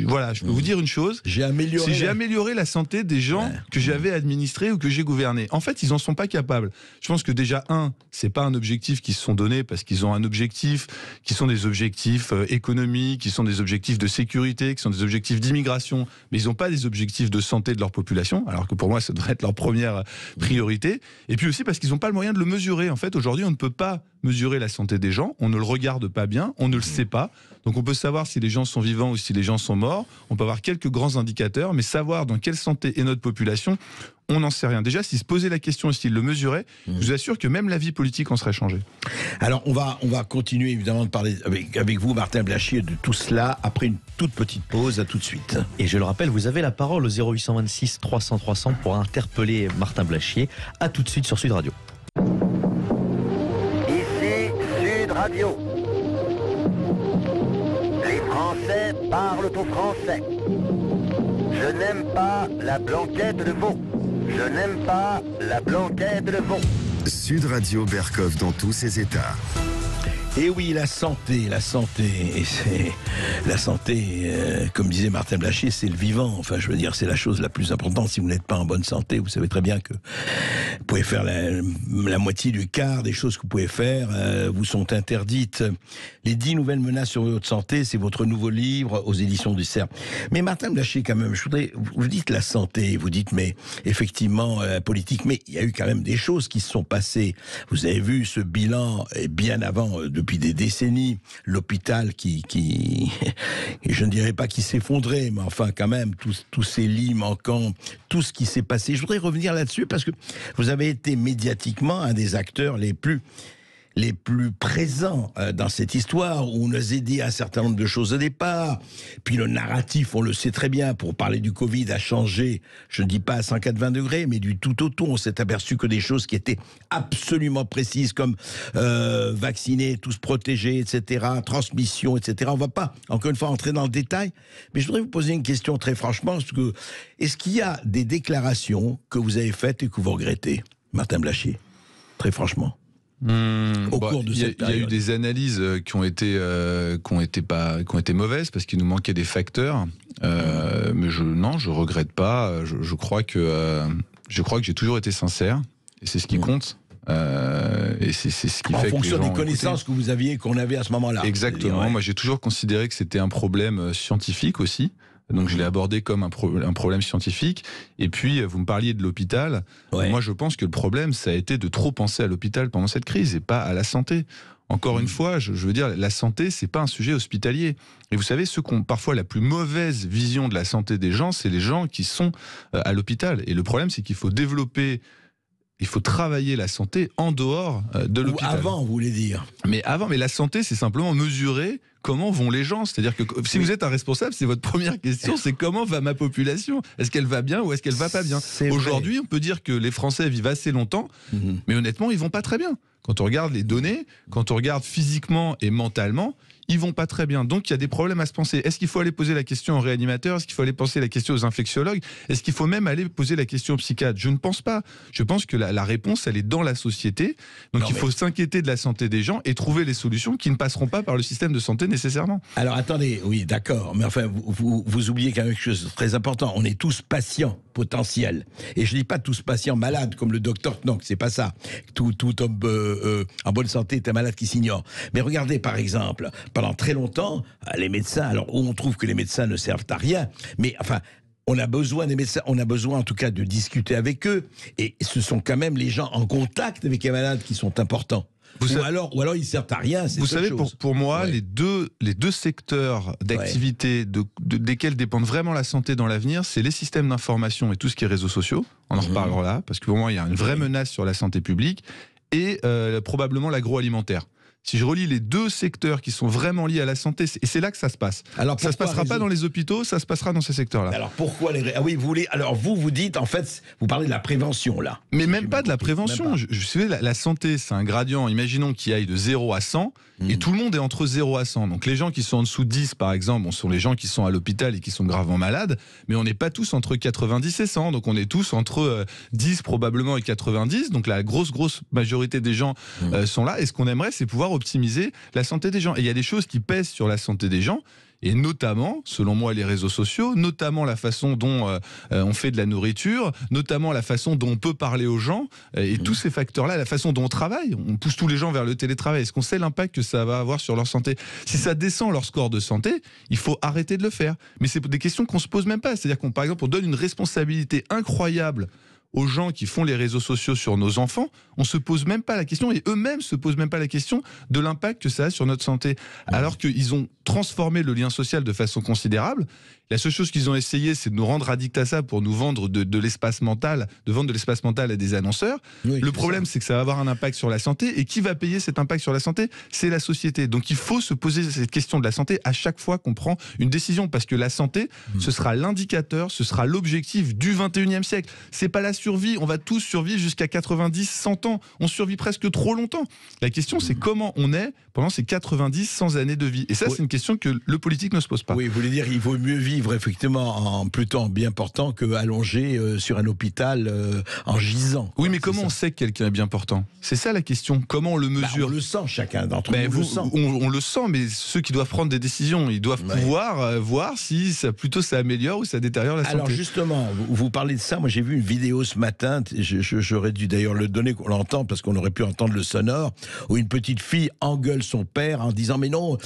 voilà, je peux vous dire une chose, j'ai amélioré la santé des gens que j'avais administrés ou que j'ai gouvernés. En fait, ils en sont pas capables. Je pense que déjà, c'est pas un objectif qu'ils se sont donnés parce qu'ils ont un objectif qui sont des objectifs économiques, qui sont des objectifs de sécurité, qui sont des objectifs d'immigration, mais ils n'ont pas des objectifs de santé de leur population, alors que pour moi, ça devrait être leur première priorité. Et puis aussi parce qu'ils n'ont pas le moyen de le mesurer. En fait, aujourd'hui, on ne peut pas mesurer la santé des gens, on ne le regarde pas bien, on ne le sait pas. Donc on peut savoir si les gens sont vivants ou si les gens sont morts, on peut avoir quelques grands indicateurs, mais savoir dans quelle santé est notre population, on n'en sait rien. Déjà, s'ils se posaient la question et s'ils le mesuraient, je vous assure que même la vie politique en serait changée. Alors on va continuer évidemment de parler avec vous, Martin Blachier, de tout cela après une toute petite pause. À tout de suite. Et je le rappelle, vous avez la parole au 0826 300 300 pour interpeller Martin Blachier. À tout de suite sur Sud Radio. Sud Radio. Les Français parlent au français. Je n'aime pas la blanquette de veau. Je n'aime pas la blanquette de veau. Sud Radio Berkov dans tous ses états. Et oui, la santé, et c'est la santé, comme disait Martin Blachier, c'est le vivant. Enfin, je veux dire, c'est la chose la plus importante. Si vous n'êtes pas en bonne santé, vous savez très bien que vous pouvez faire la moitié du quart des choses que vous pouvez faire vous sont interdites. Les 10 nouvelles menaces sur votre santé, c'est votre nouveau livre aux éditions du CERF. Mais Martin Blachier, quand même, vous dites la santé, vous dites, mais effectivement, politique, mais il y a eu quand même des choses qui se sont passées. Vous avez vu ce bilan, et bien avant, depuis des décennies, l'hôpital qui je ne dirais pas qui s'effondrait, mais enfin quand même, tous ces lits manquants, tout ce qui s'est passé. Je voudrais revenir là-dessus parce que vous avez été médiatiquement un des acteurs les plus présents dans cette histoire, où on a dit un certain nombre de choses au départ, puis le narratif, on le sait très bien, pour parler du Covid, a changé, je ne dis pas à 180 degrés, mais du tout au tout. On s'est aperçu que des choses qui étaient absolument précises, comme vacciner, tous protégés, etc., transmission, etc., on ne va pas, encore une fois, entrer dans le détail, mais je voudrais vous poser une question très franchement, est-ce qu'il y a des déclarations que vous avez faites et que vous regrettez, Martin Blachier, très franchement? au cours de cette période. Il y a eu des analyses qui ont été mauvaises parce qu'il nous manquait des facteurs. Mais je regrette pas. Je crois que j'ai toujours été sincère et c'est ce qui compte. Et c'est ce qui fait que les gens en fonction des connaissances qu'on avait à ce moment-là. Exactement. Moi, j'ai toujours considéré que c'était un problème scientifique aussi. Donc je l'ai abordé comme un problème scientifique. Et puis, vous me parliez de l'hôpital. Moi, je pense que le problème, ça a été de trop penser à l'hôpital pendant cette crise et pas à la santé. Encore une fois, je veux dire, la santé, c'est pas un sujet hospitalier. Et vous savez, ceux qui ont parfois la plus mauvaise vision de la santé des gens, c'est les gens qui sont à l'hôpital. Et le problème, c'est qu'il faut travailler la santé en dehors de l'hôpital. Ou avant, vous voulez dire. Mais la santé, c'est simplement mesurer comment vont les gens. C'est-à-dire que si vous êtes un responsable, c'est votre première question, c'est comment va ma population? Est-ce qu'elle va bien ou est-ce qu'elle va pas bien? Aujourd'hui, on peut dire que les Français vivent assez longtemps, mais honnêtement, ils vont pas très bien. Quand on regarde les données, quand on regarde physiquement et mentalement, ils vont pas très bien. Donc il y a des problèmes à se penser. Est-ce qu'il faut aller poser la question aux réanimateurs? Est-ce qu'il faut aller poser la question aux infectiologues? Est-ce qu'il faut même aller poser la question aux psychiatres? Je ne pense pas. Je pense que la réponse, elle est dans la société. Donc il faut s'inquiéter de la santé des gens et trouver les solutions qui ne passeront pas par le système de santé nécessairement. Alors attendez, oui, d'accord. Mais enfin, vous oubliez quand même quelque chose de très important. On est tous patients potentiels. Et je dis pas tous patients malades comme le docteur. Non, c'est pas ça. Tout homme en bonne santé est un malade qui s'ignore. Mais regardez par exemple, pendant très longtemps, les médecins, alors on trouve que les médecins ne servent à rien, mais enfin, on a besoin des médecins, on a besoin en tout cas de discuter avec eux, et ce sont quand même les gens en contact avec les malades qui sont importants. Ou alors ils servent à rien. Vous savez, pour moi, les deux secteurs d'activité desquels dépendent vraiment la santé dans l'avenir, c'est les systèmes d'information et tout ce qui est réseaux sociaux. On en reparlera là, parce que pour moi, il y a une vraie menace sur la santé publique, et probablement l'agroalimentaire. Si je relie les deux secteurs qui sont vraiment liés à la santé, et c'est là que ça se passe. Alors ça se passera pas dans les hôpitaux, ça se passera dans ces secteurs-là. Alors pourquoi vous dites, en fait, vous parlez de la prévention là. Mais même pas de la prévention. Je sais, la santé, c'est un gradient, imaginons qu'il aille de 0 à 100, et tout le monde est entre 0 à 100. Donc les gens qui sont en dessous de 10, par exemple, sont les gens qui sont à l'hôpital et qui sont gravement malades, mais on n'est pas tous entre 90 et 100, donc on est tous entre 10 probablement et 90, donc la grosse majorité des gens sont là, et ce qu'on aimerait, c'est pouvoir optimiser la santé des gens. Et il y a des choses qui pèsent sur la santé des gens, et notamment, selon moi, les réseaux sociaux, notamment la façon dont on fait de la nourriture, notamment la façon dont on peut parler aux gens, et tous ces facteurs-là, la façon dont on travaille. On pousse tous les gens vers le télétravail. Est-ce qu'on sait l'impact que ça va avoir sur leur santé? Si ça descend leur score de santé, il faut arrêter de le faire. Mais c'est des questions qu'on se pose même pas. C'est-à-dire par exemple, on donne une responsabilité incroyable aux gens qui font les réseaux sociaux sur nos enfants, on se pose même pas la question, et eux-mêmes se posent même pas la question de l'impact que ça a sur notre santé. Alors qu'ils ont transformé le lien social de façon considérable. La seule chose qu'ils ont essayé, c'est de nous rendre addicts à ça pour nous vendre de l'espace mental, de vendre de l'espace mental à des annonceurs. Oui, le problème, c'est que ça va avoir un impact sur la santé, et qui va payer cet impact sur la santé? C'est la société. Donc il faut se poser cette question de la santé à chaque fois qu'on prend une décision, parce que la santé, ce sera l'indicateur, ce sera l'objectif du 21e siècle. C'est pas la survie, on va tous survivre jusqu'à 90, 100 ans. On survit presque trop longtemps. La question, c'est comment on est pendant ces 90, 100 années de vie. Et ça, c'est une question que le politique ne se pose pas. Oui, vous voulez dire qu'il vaut mieux vivre effectivement en plutôt bien portant que allongé sur un hôpital en gisant. Oui, mais comment on sait que quelqu'un est bien portant? C'est ça la question. Comment on le mesure? On le sent, chacun d'entre nous le sent. On le sent, mais ceux qui doivent prendre des décisions, ils doivent pouvoir voir si ça améliore ou ça détériore la santé. Alors justement, vous parlez de ça. Moi, j'ai vu une vidéo ce matin. J'aurais dû d'ailleurs le donner, qu'on l'entende, parce qu'on aurait pu entendre le sonore, où une petite fille engueule son père en disant: mais non,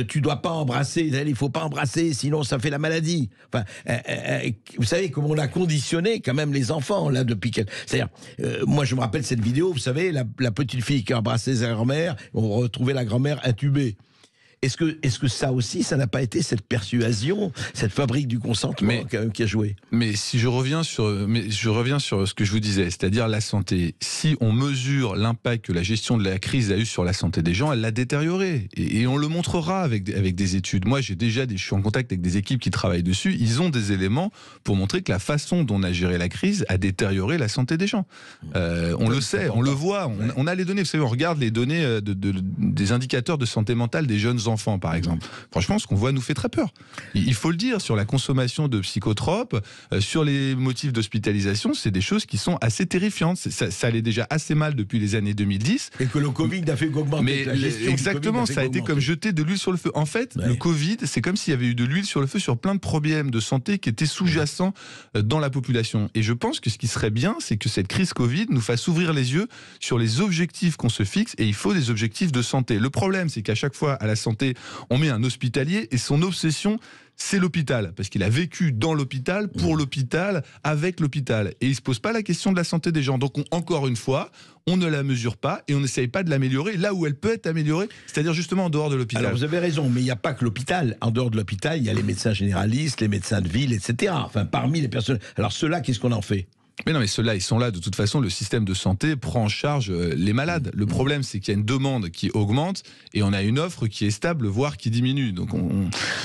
tu dois pas embrasser, il faut pas embrasser, sinon ça fait la maladie. Enfin, vous savez comment on a conditionné quand même les enfants là depuis c'est-à-dire, moi je me rappelle cette vidéo, vous savez, la petite fille qui a embrassé sa grand-mère, on retrouvait la grand-mère intubée. Est-ce que ça aussi, ça n'a pas été cette persuasion, cette fabrique du consentement qui a joué? Mais si je reviens sur ce que je vous disais, c'est-à-dire la santé. Si on mesure l'impact que la gestion de la crise a eu sur la santé des gens, elle l'a détériorée. Et on le montrera avec des études. Moi, je suis en contact avec des équipes qui travaillent dessus. Ils ont des éléments pour montrer que la façon dont on a géré la crise a détérioré la santé des gens. On le sait, on le voit. On a les données. Vous savez, on regarde les données des indicateurs de santé mentale des jeunes enfants enfants, par exemple. Franchement, ce qu'on voit nous fait très peur. Il faut le dire, sur la consommation de psychotropes, sur les motifs d'hospitalisation, c'est des choses qui sont assez terrifiantes. Ça allait déjà assez mal depuis les années 2010. Et que le Covid n'a fait qu'augmenter. Mais exactement, ça a été comme jeter de l'huile sur le feu. En fait, le Covid, c'est comme s'il y avait eu de l'huile sur le feu sur plein de problèmes de santé qui étaient sous-jacents dans la population. Et je pense que ce qui serait bien, c'est que cette crise Covid nous fasse ouvrir les yeux sur les objectifs qu'on se fixe, et il faut des objectifs de santé. Le problème, c'est qu'à chaque fois, à la santé, on met un hospitalier, et son obsession, c'est l'hôpital, parce qu'il a vécu dans l'hôpital, pour l'hôpital, avec l'hôpital. Et il ne se pose pas la question de la santé des gens. Donc, encore une fois, on ne la mesure pas et on n'essaye pas de l'améliorer là où elle peut être améliorée, c'est-à-dire justement en dehors de l'hôpital. Alors, vous avez raison, mais il n'y a pas que l'hôpital. En dehors de l'hôpital, il y a les médecins généralistes, les médecins de ville, etc. Enfin, parmi les personnes. Alors, ceux-là, qu'est-ce qu'on en fait ? Mais non, mais ceux-là, ils sont là. De toute façon, le système de santé prend en charge les malades. Le problème, c'est qu'il y a une demande qui augmente et on a une offre qui est stable, voire qui diminue. Donc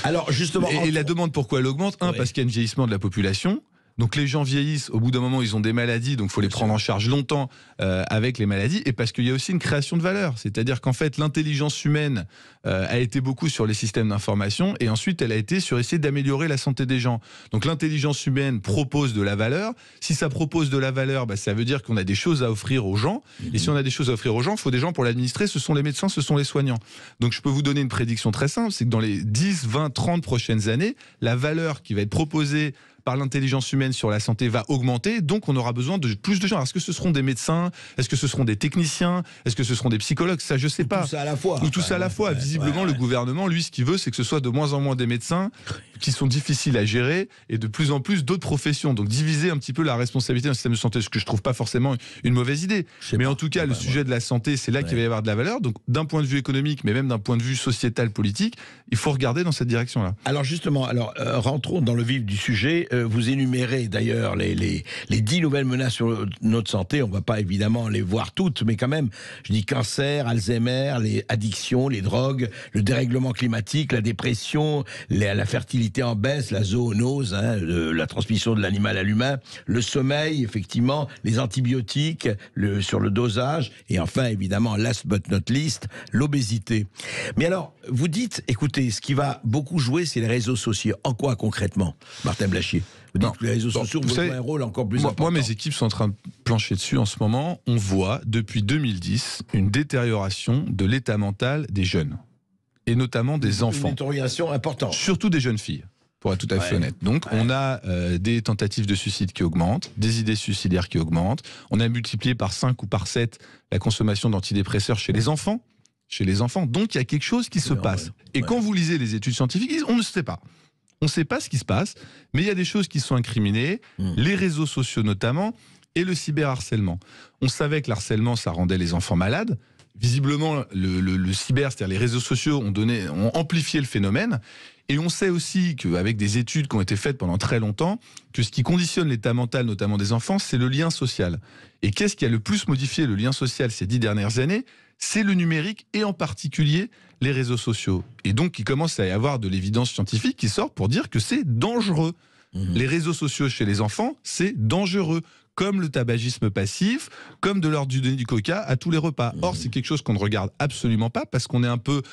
Alors, justement. Et la demande, pourquoi elle augmente ? Parce qu'il y a un vieillissement de la population. Donc les gens vieillissent, au bout d'un moment ils ont des maladies, donc il faut les prendre en charge longtemps avec les maladies, et parce qu'il y a aussi une création de valeur, c'est-à-dire qu'en fait l'intelligence humaine a été beaucoup sur les systèmes d'information, et ensuite elle a été sur essayer d'améliorer la santé des gens. Donc l'intelligence humaine propose de la valeur, si ça propose de la valeur, ça veut dire qu'on a des choses à offrir aux gens, et si on a des choses à offrir aux gens, il faut des gens pour l'administrer, ce sont les médecins, ce sont les soignants. Donc je peux vous donner une prédiction très simple, c'est que dans les 10, 20, 30 prochaines années, la valeur qui va être proposée par l'intelligence humaine sur la santé va augmenter, donc on aura besoin de plus de gens. Est-ce que ce seront des médecins ? Est-ce que ce seront des techniciens ? Est-ce que ce seront des psychologues ? Ça, je sais pas. Tout ça à la fois. Ou tout ça à la fois. Visiblement, le gouvernement, lui, ce qu'il veut, c'est que ce soit de moins en moins des médecins qui sont difficiles à gérer et de plus en plus d'autres professions. Donc diviser un petit peu la responsabilité d'un système de santé, ce que je trouve pas forcément une mauvaise idée. Mais en tout cas, le sujet de la santé, c'est là qu'il va y avoir de la valeur. Donc d'un point de vue économique, mais même d'un point de vue sociétal, politique, il faut regarder dans cette direction-là. Alors justement, rentrons dans le vif du sujet. Vous énumérez d'ailleurs les 10 nouvelles menaces sur notre santé. On ne va pas évidemment les voir toutes, mais quand même, je dis cancer, Alzheimer, les addictions, les drogues, le dérèglement climatique, la dépression, la fertilité en baisse, la zoonose, la transmission de l'animal à l'humain, le sommeil, effectivement, les antibiotiques, sur le dosage, et enfin, évidemment, last but not least, l'obésité. Mais alors, vous dites, écoutez, ce qui va beaucoup jouer, c'est les réseaux sociaux. En quoi concrètement, Martin Blachier ? Vous dites que les réseaux sociaux vont jouer un rôle encore plus important. Moi, mes équipes sont en train de plancher dessus en ce moment. On voit, depuis 2010, une détérioration de l'état mental des jeunes, et notamment des enfants. Une détérioration importante. Surtout des jeunes filles, pour être tout à fait honnête. Donc, on a des tentatives de suicide qui augmentent, des idées suicidaires qui augmentent. On a multiplié par 5 ou par 7 la consommation d'antidépresseurs chez les enfants. Donc, il y a quelque chose qui se passe. Et quand vous lisez les études scientifiques, on ne sait pas. On ne sait pas ce qui se passe, mais il y a des choses qui sont incriminées, les réseaux sociaux notamment, et le cyberharcèlement. On savait que l'harcèlement, ça rendait les enfants malades. Visiblement, le cyber, c'est-à-dire les réseaux sociaux, ont amplifié le phénomène. Et on sait aussi qu'avec des études qui ont été faites pendant très longtemps, que ce qui conditionne l'état mental, notamment des enfants, c'est le lien social. Et qu'est-ce qui a le plus modifié le lien social ces 10 dernières années ? C'est le numérique, et en particulier les réseaux sociaux. Et donc, il commence à y avoir de l'évidence scientifique qui sort pour dire que c'est dangereux. Les réseaux sociaux chez les enfants, c'est dangereux. Comme le tabagisme passif, comme de l'ordre du coca à tous les repas. Or, c'est quelque chose qu'on ne regarde absolument pas, parce qu'on est un peu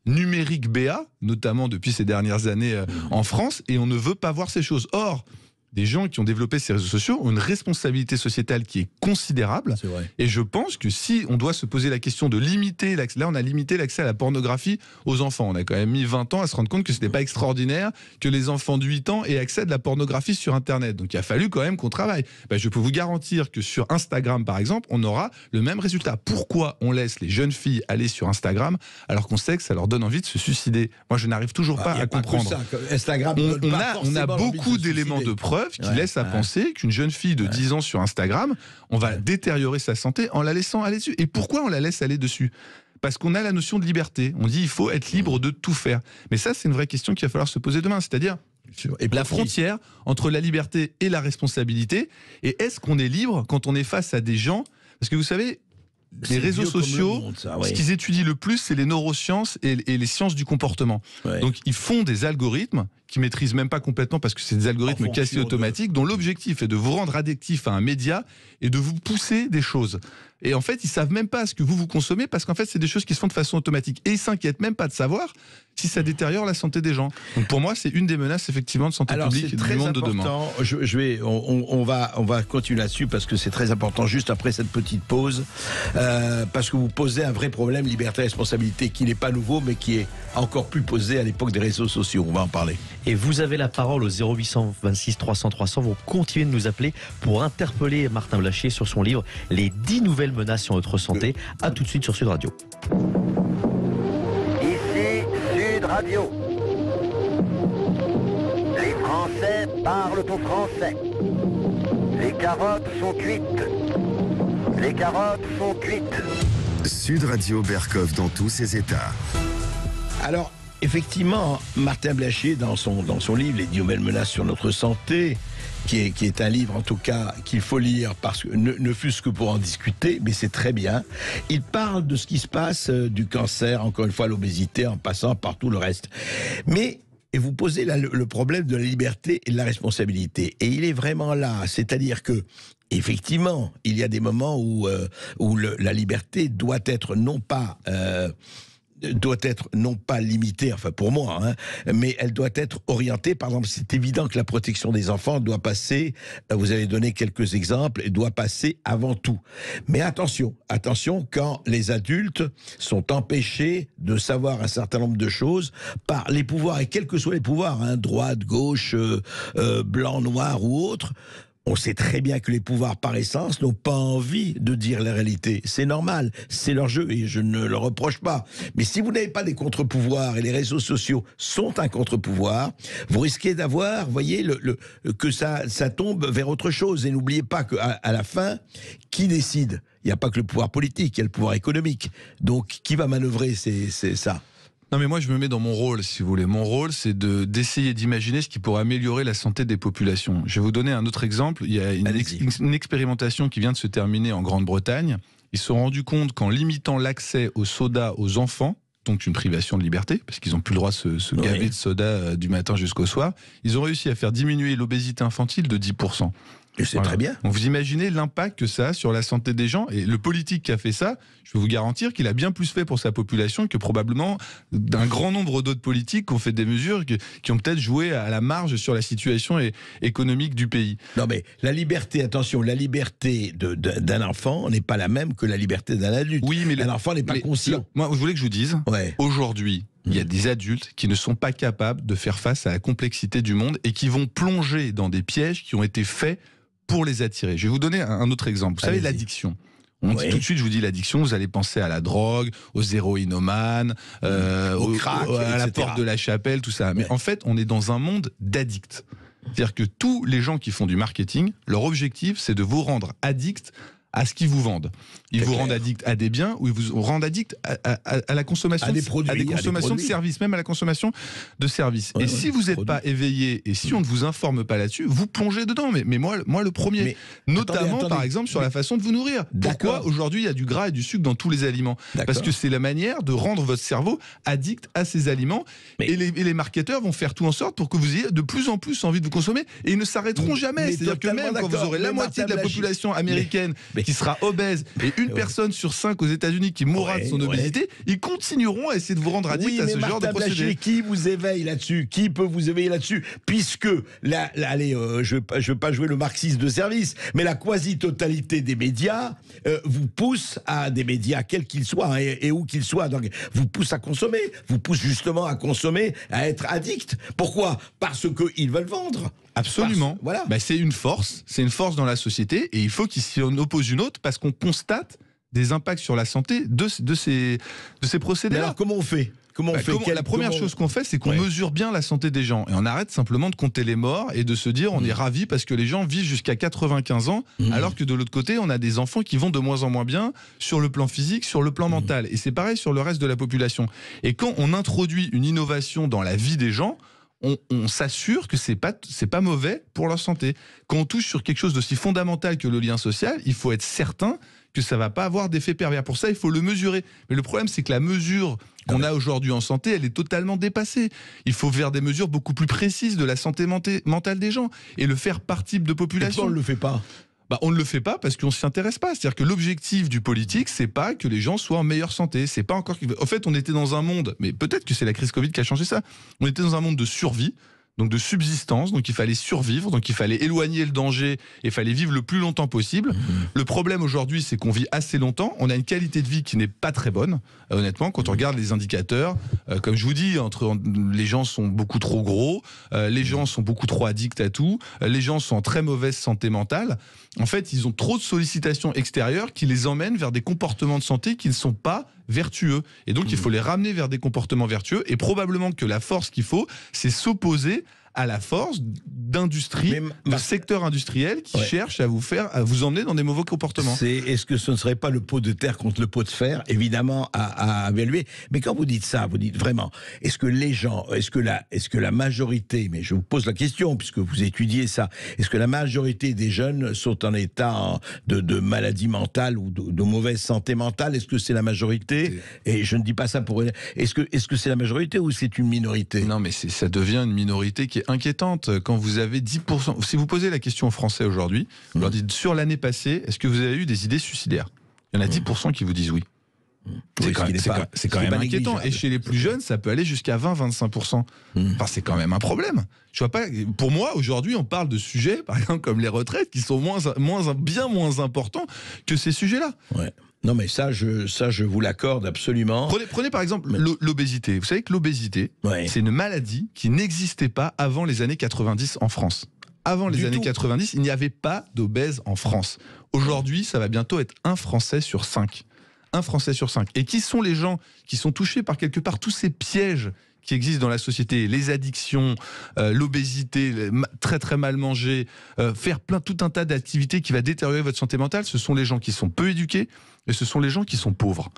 numérique BA, notamment depuis ces dernières années en France, et on ne veut pas voir ces choses. Or, des gens qui ont développé ces réseaux sociaux ont une responsabilité sociétale qui est considérable. C'est vrai. Et je pense que si on doit se poser la question de limiter l'accès, là on a limité l'accès à la pornographie aux enfants. On a quand même mis 20 ans à se rendre compte que c'était pas extraordinaire que les enfants de 8 ans aient accès à de la pornographie sur Internet. Donc il a fallu quand même qu'on travaille. Je peux vous garantir que sur Instagram par exemple, on aura le même résultat. Pourquoi on laisse les jeunes filles aller sur Instagram alors qu'on sait que ça leur donne envie de se suicider ? Moi je n'arrive toujours pas à comprendre. Instagram on a beaucoup d'éléments de preuve qui laisse à penser qu'une jeune fille de 10 ans sur Instagram, on va détériorer sa santé en la laissant aller dessus. Et pourquoi on la laisse aller dessus ? Parce qu'on a la notion de liberté. On dit il faut être libre de tout faire. Mais ça, c'est une vraie question qu'il va falloir se poser demain. C'est-à-dire la frontière entre la liberté et la responsabilité. Et est-ce qu'on est libre quand on est face à des gens ? Parce que vous savez, les réseaux sociaux, ce qu'ils étudient le plus, c'est les neurosciences et les sciences du comportement. Donc ils font des algorithmes qu'ils maîtrisent même pas complètement parce que c'est des algorithmes quasi automatiques dont l'objectif est de vous rendre addictif à un média et de vous pousser des choses. Et en fait, ils savent même pas ce que vous consommez parce qu'en fait, c'est des choses qui se font de façon automatique. Et ils s'inquiètent même pas de savoir si ça détériore la santé des gens. Donc pour moi, c'est une des menaces effectivement de santé publique du monde de demain. On va continuer là-dessus parce que c'est très important juste après cette petite pause parce que vous posez un vrai problème liberté et responsabilité qui n'est pas nouveau mais qui est encore plus posé à l'époque des réseaux sociaux. On va en parler. Et vous avez la parole au 0826 300 300. Vous continuez de nous appeler pour interpeller Martin Blachier sur son livre Les 10 nouvelles menaces sur notre santé. À tout de suite sur Sud Radio. Ici Sud Radio. Les Français parlent au français. Les carottes sont cuites. Les carottes sont cuites. Sud Radio Berkov dans tous ses états. Alors, effectivement, Martin Blachier, dans son livre Les 10 nouvelles menaces sur notre santé, qui est un livre en tout cas qu'il faut lire parce que ne fût-ce que pour en discuter, mais c'est très bien. Il parle de ce qui se passe du cancer, encore une fois l'obésité, en passant par tout le reste. Mais et vous posez là le problème de la liberté et de la responsabilité. Et il est vraiment là, c'est-à-dire que effectivement, il y a des moments où la liberté doit être non pas limitée, enfin pour moi, mais elle doit être orientée. Par exemple, c'est évident que la protection des enfants doit passer, vous avez donné quelques exemples, et doit passer avant tout. Mais attention, quand les adultes sont empêchés de savoir un certain nombre de choses par les pouvoirs, et quels que soient les pouvoirs, droite, gauche, blanc, noir ou autre. On sait très bien que les pouvoirs, par essence, n'ont pas envie de dire la réalité. C'est normal, c'est leur jeu et je ne le reproche pas. Mais si vous n'avez pas des contre-pouvoirs, et les réseaux sociaux sont un contre-pouvoir, vous risquez d'avoir, vous voyez, que ça tombe vers autre chose. Et n'oubliez pas qu'à la fin, qui décide ? Il n'y a pas que le pouvoir politique, il y a le pouvoir économique. Donc, qui va manœuvrer, c'est ça. Non mais moi je me mets dans mon rôle, si vous voulez. Mon rôle, c'est d'essayer d'imaginer ce qui pourrait améliorer la santé des populations. Je vais vous donner un autre exemple. Il y a une expérimentation qui vient de se terminer en Grande-Bretagne. Ils se sont rendus compte qu'en limitant l'accès au soda aux enfants, donc une privation de liberté, parce qu'ils n'ont plus le droit de se gaver de soda du matin jusqu'au soir, ils ont réussi à faire diminuer l'obésité infantile de 10%. Et c'est très bien. Donc vous imaginez l'impact que ça a sur la santé des gens. Et le politique qui a fait ça, je peux vous garantir qu'il a bien plus fait pour sa population que probablement d'un grand nombre d'autres politiques qui ont fait des mesures qui ont peut-être joué à la marge sur la situation économique du pays. Non mais la liberté, attention, la liberté d'un enfant n'est pas la même que la liberté d'un adulte. Oui, mais un enfant n'est pas conscient. Moi, je voulais que je vous dise, aujourd'hui, il y a des adultes qui ne sont pas capables de faire face à la complexité du monde et qui vont plonger dans des pièges qui ont été faits pour les attirer. Je vais vous donner un autre exemple. Vous savez, l'addiction. On dit tout de suite, je vous dis l'addiction, vous allez penser à la drogue, aux héroïnomanes, au crack, à la porte de la chapelle, tout ça. Mais en fait, on est dans un monde d'addicts. C'est-à-dire que tous les gens qui font du marketing, leur objectif, c'est de vous rendre addict à ce qu'ils vous vendent. Ils vous rendent addict à des biens ou ils vous rendent addict à la consommation, à des consommations de services, même à la consommation de services. Et si vous n'êtes pas éveillé et si on ne vous informe pas là-dessus, vous plongez dedans. Mais moi le premier. Notamment, par exemple, sur la façon de vous nourrir. Pourquoi aujourd'hui il y a du gras et du sucre dans tous les aliments ? Parce que c'est la manière de rendre votre cerveau addict à ces aliments. Et les marketeurs vont faire tout en sorte pour que vous ayez de plus en plus envie de vous consommer. Et ils ne s'arrêteront jamais. C'est-à-dire que même quand vous aurez la moitié de la population américaine qui sera obèse et une personne sur 5 aux États-Unis qui mourra de son obésité, ils continueront à essayer de vous rendre addict à ce genre de procédé. Qui vous éveille là-dessus ? Qui peut vous éveiller là-dessus ? Puisque, je veux pas jouer le marxiste de service, mais la quasi-totalité des médias vous pousse à des médias, quels qu'ils soient et où qu'ils soient, donc vous pousse à consommer, vous pousse justement à consommer, à être addict. Pourquoi ? Parce qu'ils veulent vendre. Absolument. Voilà. C'est une force dans la société et il faut qu'il s'y en oppose une autre parce qu'on constate des impacts sur la santé de ces procédés-là. Mais alors comment on fait ? La première chose qu'on fait, c'est qu'on mesure bien la santé des gens et on arrête simplement de compter les morts et de se dire on est ravis parce que les gens vivent jusqu'à 95 ans alors que de l'autre côté, on a des enfants qui vont de moins en moins bien sur le plan physique, sur le plan mental. Et c'est pareil sur le reste de la population. Et quand on introduit une innovation dans la vie des gens, on s'assure que c'est pas mauvais pour leur santé. Quand on touche sur quelque chose d'aussi fondamental que le lien social, il faut être certain que ça va pas avoir d'effet pervers. Pour ça, il faut le mesurer. Mais le problème, c'est que la mesure qu'on a aujourd'hui en santé, elle est totalement dépassée. Il faut faire des mesures beaucoup plus précises de la santé mentale des gens et le faire par type de population. Et pourquoi on ne le fait pas ? On ne le fait pas parce qu'on ne s'y intéresse pas. C'est-à-dire que l'objectif du politique, c'est pas que les gens soient en meilleure santé. C'est pas encore. En fait, on était dans un monde, mais peut-être que c'est la crise Covid qui a changé ça. On était dans un monde de survie. Donc de subsistance, donc il fallait survivre, donc il fallait éloigner le danger et il fallait vivre le plus longtemps possible. Le problème aujourd'hui, c'est qu'on vit assez longtemps, on a une qualité de vie qui n'est pas très bonne, honnêtement, quand on regarde les indicateurs, comme je vous dis, les gens sont beaucoup trop gros, les gens sont beaucoup trop addicts à tout, les gens sont en très mauvaise santé mentale. En fait, ils ont trop de sollicitations extérieures qui les emmènent vers des comportements de santé qui ne sont pas vertueux. Et donc, il faut les ramener vers des comportements vertueux. Et probablement que la force qu'il faut, c'est s'opposer à la force d'industrie, de secteur industriel qui cherche à vous emmener dans des mauvais comportements. Est-ce que ce ne serait pas le pot de terre contre le pot de fer, évidemment, à évaluer? Mais quand vous dites ça, vous dites vraiment, est-ce que les gens, est-ce que la majorité, mais je vous pose la question, puisque vous étudiez ça, est-ce que la majorité des jeunes sont en état de maladie mentale ou de mauvaise santé mentale? Est-ce que c'est la majorité? Et je ne dis pas ça pour... Est-ce que c'est la majorité ou c'est une minorité? Non, mais ça devient une minorité qui est inquiétante. Quand vous avez 10%, si vous posez la question aux Français aujourd'hui, vous leur dites sur l'année passée, est-ce que vous avez eu des idées suicidaires? Il y en a 10% qui vous disent oui. C'est quand même inquiétant. Et chez les plus jeunes, ça peut aller jusqu'à 20-25%. Enfin, c'est quand même un problème. Je vois pas. Pour moi, aujourd'hui, on parle de sujets, par exemple, comme les retraites, qui sont bien moins importants que ces sujets-là. Ouais. Non, mais ça, je vous l'accorde absolument. Prenez par exemple l'obésité. Vous savez que l'obésité, c'est une maladie qui n'existait pas avant les années 90 en France. Avant les années 90, il n'y avait pas d'obèses en France. Aujourd'hui, ça va bientôt être 1 Français sur 5. 1 Français sur 5. Et qui sont les gens qui sont touchés par quelque part tous ces pièges qui existent dans la société, les addictions, l'obésité, très très mal manger, faire tout un tas d'activités qui va détériorer votre santé mentale? Ce sont les gens qui sont peu éduqués et ce sont les gens qui sont pauvres.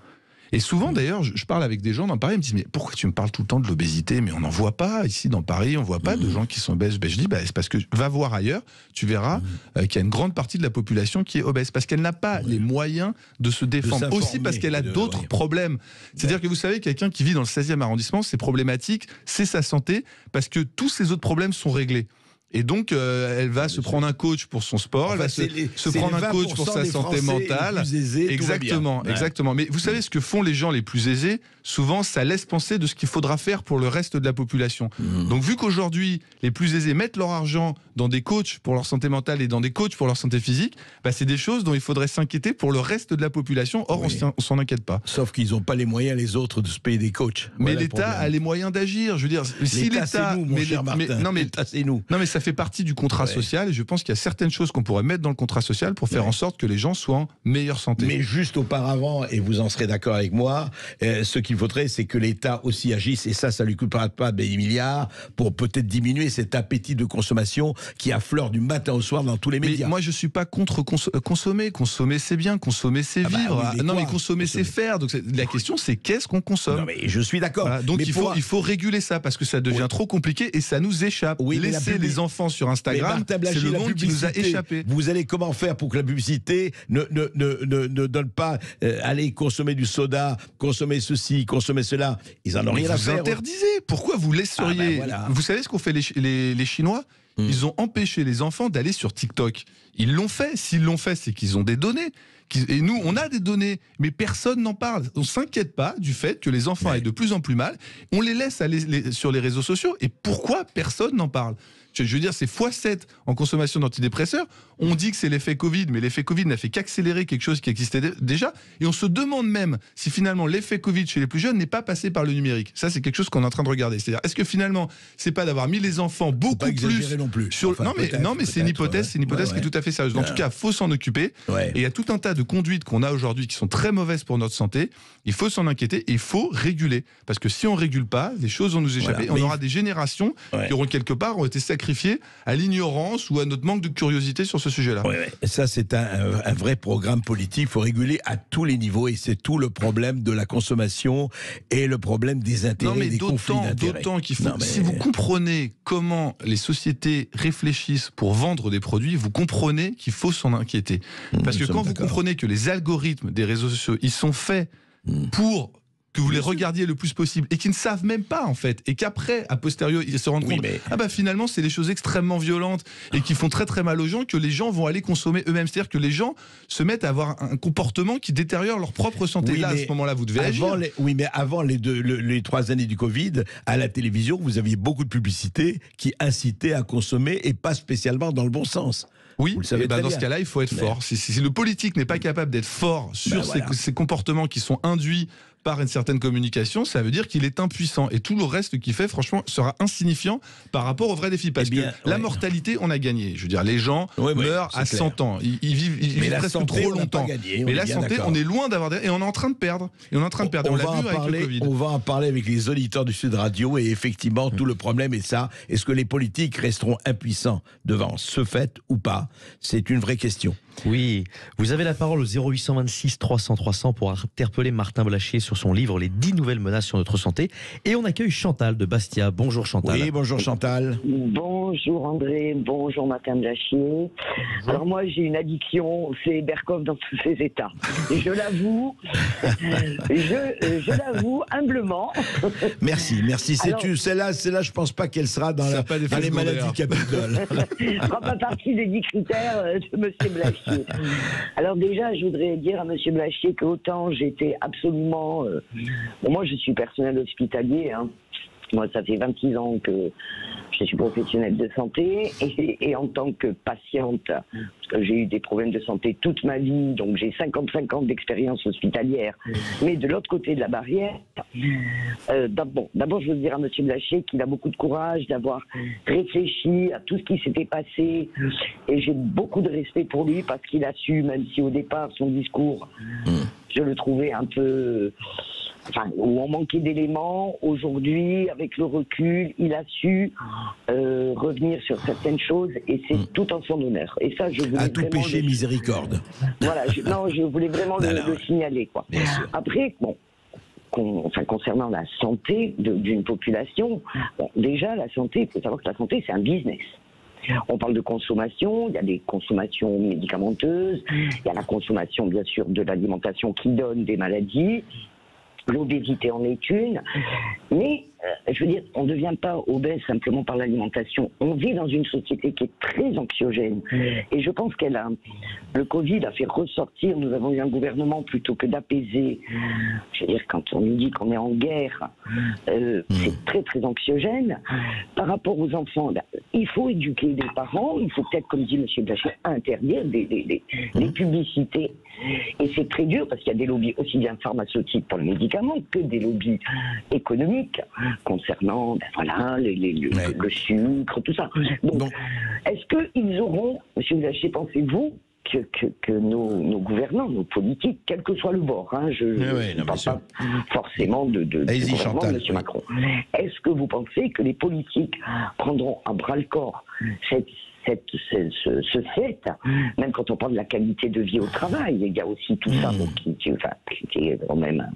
Et souvent, d'ailleurs, je parle avec des gens dans Paris, ils me disent « Mais pourquoi tu me parles tout le temps de l'obésité? Mais on n'en voit pas ici dans Paris, on ne voit pas de gens qui sont obèses. » Je dis « C'est parce que va voir ailleurs, tu verras qu'il y a une grande partie de la population qui est obèse, parce qu'elle n'a pas les moyens de se défendre. Aussi parce qu'elle a d'autres problèmes. C'est-à-dire que vous savez, quelqu'un qui vit dans le 16e arrondissement, ses problématiques, c'est sa santé, parce que tous ses autres problèmes sont réglés. Et donc, elle va se prendre un coach pour son sport, elle va se prendre un coach pour sa santé mentale. Exactement, exactement. Mais vous savez ce que font les gens les plus aisés? Souvent, ça laisse penser de ce qu'il faudra faire pour le reste de la population. Donc, vu qu'aujourd'hui, les plus aisés mettent leur argent dans des coachs pour leur santé mentale et dans des coachs pour leur santé physique, c'est des choses dont il faudrait s'inquiéter pour le reste de la population. Or, on s'en inquiète pas. Sauf qu'ils n'ont pas les moyens, les autres, de se payer des coachs. Mais l'État a les moyens d'agir. Je veux dire, si l'État, c'est nous, mon cher Martin. L'État, c'est nous. Non, mais ça fait partie du contrat social et je pense qu'il y a certaines choses qu'on pourrait mettre dans le contrat social pour faire en sorte que les gens soient en meilleure santé. Mais juste auparavant, et vous en serez d'accord avec moi, ce qu'il faudrait, c'est que l'État aussi agisse, et ça lui coûtera pas des milliards, pour peut-être diminuer cet appétit de consommation qui affleure du matin au soir dans tous les médias. Mais moi, je suis pas contre consommer. Consommer, c'est bien. Consommer, c'est vivre. Non, mais consommer, c'est faire. Donc la question, c'est qu'est-ce qu'on consomme? Non, mais je suis d'accord. Voilà. Donc il faut réguler ça parce que ça devient trop compliqué et ça nous échappe. Laisser les enfants sur Instagram, c'est le monde qui nous a échappé. Vous allez comment faire pour que la publicité ne donne pas aller consommer du soda, consommer ceci, consommer cela? Ils en ont rien à faire. Vous interdisez. Pourquoi vous laisseriez? Vous savez ce qu'ont fait les Chinois? Ils ont empêché les enfants d'aller sur TikTok. Ils l'ont fait. S'ils l'ont fait, c'est qu'ils ont des données. Et nous, on a des données, mais personne n'en parle. On ne s'inquiète pas du fait que les enfants aient de plus en plus mal. On les laisse aller sur les réseaux sociaux. Et pourquoi personne n'en parle? Je veux dire, c'est x7 en consommation d'antidépresseurs. On dit que c'est l'effet Covid, mais l'effet Covid n'a fait qu'accélérer quelque chose qui existait déjà. Et on se demande même si finalement l'effet Covid chez les plus jeunes n'est pas passé par le numérique. Ça, c'est quelque chose qu'on est en train de regarder. C'est-à-dire, est-ce que finalement, c'est pas d'avoir mis les enfants beaucoup plus non plus sur... Non, mais c'est une hypothèse, qui est tout à fait sérieuse. En tout cas, faut s'en occuper. Et il y a tout un tas de conduites qu'on a aujourd'hui qui sont très mauvaises pour notre santé. Il faut s'en inquiéter et il faut réguler. Parce que si on régule pas, les choses vont nous échapper. On aura des générations qui auront quelque part ont été sacrifier à l'ignorance ou à notre manque de curiosité sur ce sujet-là. Oui, ça c'est un vrai programme politique. Il faut réguler à tous les niveaux et c'est tout le problème de la consommation et le problème des intérêts, des conflits d'intérêts. D'autant qu'il faut. Si vous comprenez comment les sociétés réfléchissent pour vendre des produits, vous comprenez qu'il faut s'en inquiéter. Parce que quand vous comprenez que les algorithmes des réseaux sociaux, ils sont faits pour que vous les regardiez le plus possible et qui ne savent même pas en fait, et qu'après, a posteriori, ils se rendent compte finalement c'est des choses extrêmement violentes et qui font très très mal aux gens, que les gens vont aller consommer eux-mêmes. C'est-à-dire que les gens se mettent à avoir un comportement qui détériore leur propre santé. À ce moment-là, vous devez agir. Mais avant les 3 années du Covid, à la télévision, vous aviez beaucoup de publicités qui incitaient à consommer et pas spécialement dans le bon sens. Oui, dans ce cas-là, il faut être fort. Si le politique n'est pas capable d'être fort sur ces comportements qui sont induits par une certaine communication, ça veut dire qu'il est impuissant. Et tout le reste qu'il fait, franchement, sera insignifiant par rapport aux vrais défis. Parce que la mortalité, on a gagné. Je veux dire, les gens meurent à 100 ans. Ils vivent presque trop longtemps. Mais la santé, on est loin d'avoir... Et on est en train de perdre. Et on est en train de perdre. On l'a vu avec le Covid. On va en parler avec les auditeurs du Sud Radio. Et effectivement, tout le problème est ça. Est-ce que les politiques resteront impuissants devant ce fait ou pas? C'est une vraie question. Oui, vous avez la parole au 0826 300 300 pour interpeller Martin Blachier sur son livre Les 10 nouvelles menaces sur notre santé. Et on accueille Chantal de Bastia. Bonjour Chantal. Oui, bonjour Chantal. Bonjour André, bonjour Martin Blachier. Alors moi j'ai une addiction, c'est Berkoff dans tous ses états. Et je l'avoue, je l'avoue humblement. Merci. Celle-là, je pense pas qu'elle sera dans les maladies capitales. Elle ne fera pas partie des 10 critères de Monsieur Blachier. Alors déjà, je voudrais dire à Monsieur Blachier qu'autant j'étais absolument... moi, je suis personnel hospitalier. Moi, ça fait 26 ans que je suis professionnelle de santé et en tant que patiente, parce que j'ai eu des problèmes de santé toute ma vie, donc j'ai 55 ans d'expérience hospitalière, mais de l'autre côté de la barrière, d'abord je veux dire à M. Blachier qu'il a beaucoup de courage d'avoir réfléchi à tout ce qui s'était passé et j'ai beaucoup de respect pour lui parce qu'il a su, même si au départ son discours, je le trouvais un peu... où on manquait d'éléments, aujourd'hui, avec le recul, il a su revenir sur certaines choses et c'est tout en son honneur. Et ça, je voulais à tout péché, miséricorde. Voilà, je voulais vraiment le signaler, quoi. Après, concernant la santé d'une population, déjà, la santé, il faut savoir que la santé, c'est un business. On parle de consommation, il y a des consommations médicamenteuses, il y a la consommation, bien sûr, de l'alimentation qui donne des maladies. L'obésité en est une, mais je veux dire, on ne devient pas obèse simplement par l'alimentation. On vit dans une société qui est très anxiogène. Et je pense le Covid a fait ressortir, nous avons eu un gouvernement plutôt que d'apaiser. Je veux dire, quand on nous dit qu'on est en guerre, c'est très très anxiogène. Par rapport aux enfants, il faut éduquer les parents, il faut peut-être, comme dit M. Blachier, interdire des publicités. Et c'est très dur parce qu'il y a des lobbies aussi bien pharmaceutiques pour le médicament que des lobbies économiques concernant le sucre, tout ça. Donc, est-ce qu'ils auront, M. Blachier, pensez-vous que nos gouvernants, nos politiques, quel que soit le bord, je ne parle pas forcément du gouvernement de M. Macron, est-ce que vous pensez que les politiques prendront à bras-le-corps ce fait, même quand on parle de la qualité de vie au travail, il y a aussi tout ça qui est quand même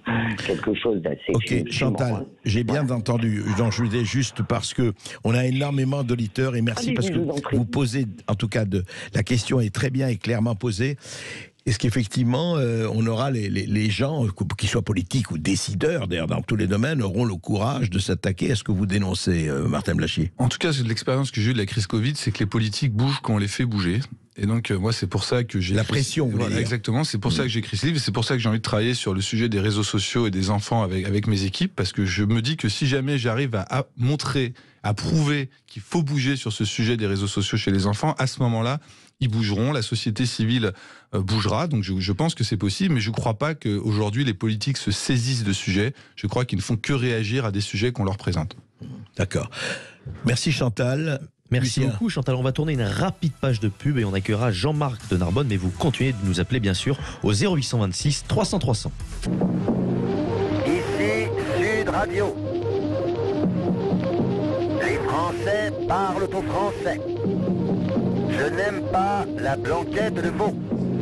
quelque chose d'assez... Ok, Chantal, j'ai bien entendu, donc je vous dis juste parce que on a énormément d'auditeurs et merci parce que vous posez, en tout cas, la question est très bien et clairement posée. Est-ce qu'effectivement, on aura les gens, qu'ils soient politiques ou décideurs, d'ailleurs dans tous les domaines, auront le courage de s'attaquer à ce que vous dénoncez, Martin Blachier? En tout cas, l'expérience que j'ai eue de la crise Covid, c'est que les politiques bougent quand on les fait bouger. Et donc, moi, c'est pour ça que j'ai... La pression, vous voulez dire. Exactement, c'est pour ça que j'ai écrit ce livre, et c'est pour ça que j'ai envie de travailler sur le sujet des réseaux sociaux et des enfants avec mes équipes, parce que je me dis que si jamais j'arrive à montrer, à prouver qu'il faut bouger sur ce sujet des réseaux sociaux chez les enfants, à ce moment-là, ils bougeront, la société civile bougera, donc je pense que c'est possible, mais je ne crois pas qu'aujourd'hui les politiques se saisissent de sujets, je crois qu'ils ne font que réagir à des sujets qu'on leur présente. D'accord. Merci Chantal. Merci beaucoup Chantal, on va tourner une rapide page de pub et on accueillera Jean-Marc de Narbonne, mais vous continuez de nous appeler bien sûr au 0826 300 300. Ici Sud Radio. Les Français fait par le ton français. Je n'aime pas la blanquette de veau.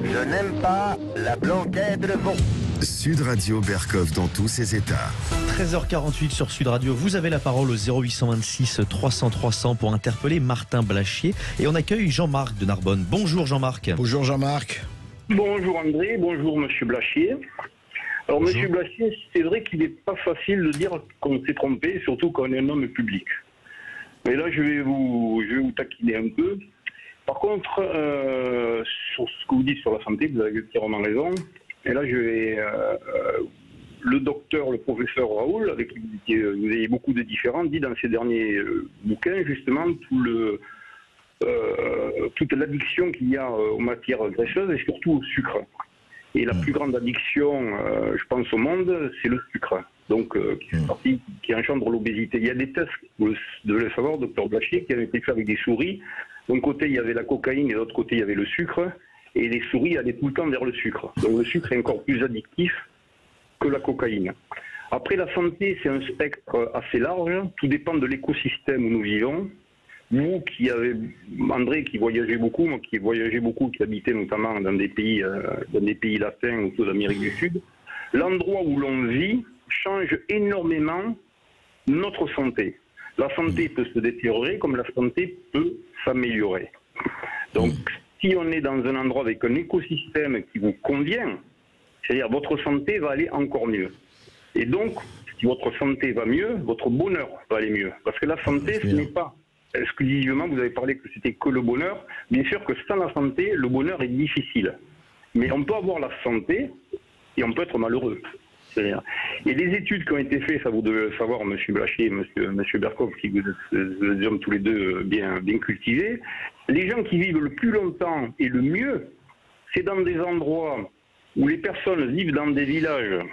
Je n'aime pas la blanquette de veau. Sud Radio Berkov dans tous ses états. 13h48 sur Sud Radio. Vous avez la parole au 0826 300 300 pour interpeller Martin Blachier. Et on accueille Jean-Marc de Narbonne. Bonjour Jean-Marc. Bonjour Jean-Marc. Bonjour André, bonjour Monsieur Blachier. Alors bonjour. Monsieur Blachier, c'est vrai qu'il n'est pas facile de dire qu'on s'est trompé, surtout quand on est un homme public. Mais là, je vais vous taquiner un peu. Par contre, sur ce que vous dites sur la santé, vous avez entièrement raison. Et là, je vais... le docteur, le professeur Raoul, avec qui vous avez beaucoup de différents, dit dans ses derniers bouquins, justement, toute l'addiction qu'il y a aux matières graisseuses et surtout au sucre. Et la plus grande addiction, je pense, au monde, c'est le sucre. Donc, qui engendre l'obésité. Il y a des tests, vous devez le savoir, docteur Blachier, qui avaient été faits avec des souris. D'un côté, il y avait la cocaïne et de l'autre côté, il y avait le sucre. Et les souris allaient tout le temps vers le sucre. Donc, le sucre est encore plus addictif que la cocaïne. Après, la santé, c'est un spectre assez large. Tout dépend de l'écosystème où nous vivons. Vous qui avez, André, qui voyageait beaucoup, moi qui voyageais beaucoup, qui habitait notamment dans des pays latins autour d'Amérique du Sud, l'endroit où l'on vit change énormément notre santé. La santé peut se détériorer comme la santé peut s'améliorer. Donc, si on est dans un endroit avec un écosystème qui vous convient, c'est-à-dire votre santé va aller encore mieux. Et donc, si votre santé va mieux, votre bonheur va aller mieux. Parce que la santé, ce n'est pas exclusivement, vous avez parlé que c'était que le bonheur. Bien sûr que sans la santé, le bonheur est difficile. Mais on peut avoir la santé et on peut être malheureux. C'est-à-dire, et les études qui ont été faites, ça vous devez le savoir, M. Blachier, M. Berkov, qui vous êtes des hommes tous les deux bien cultivés, les gens qui vivent le plus longtemps et le mieux, c'est dans des endroits où les personnes vivent dans des villages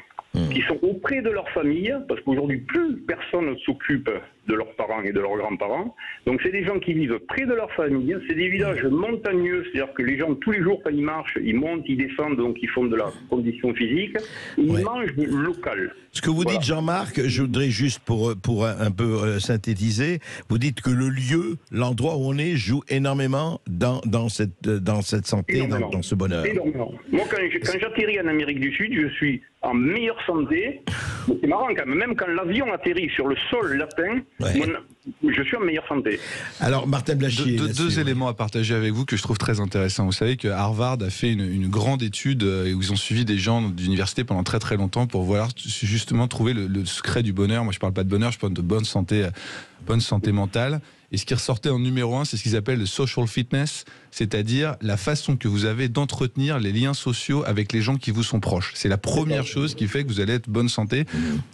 qui sont auprès de leur famille, parce qu'aujourd'hui, plus personne ne s'occupe de leurs parents et de leurs grands-parents. Donc, c'est des gens qui vivent près de leur famille. C'est des villages montagneux, c'est-à-dire que les gens, tous les jours, quand ils marchent, ils montent, ils descendent, donc ils font de la condition physique. Et ils mangent local. Ce que vous dites, Jean-Marc, je voudrais juste pour un peu synthétiser, vous dites que le lieu, l'endroit où on est, joue énormément dans cette santé, dans ce bonheur. Énormément. Moi, quand j'atterris en Amérique du Sud, je suis en meilleure santé. C'est marrant quand même quand l'avion atterrit sur le sol latin, je suis en meilleure santé. Alors, Martin Blachier... Deux éléments à partager avec vous que je trouve très intéressants. Vous savez que Harvard a fait une grande étude où ils ont suivi des gens d'université pendant très très longtemps pour voir justement trouver le secret du bonheur. Moi, je parle pas de bonheur, je parle de bonne santé mentale. Et ce qui ressortait en numéro 1, c'est ce qu'ils appellent le social fitness, c'est-à-dire la façon que vous avez d'entretenir les liens sociaux avec les gens qui vous sont proches. C'est la première chose qui fait que vous allez être bonne santé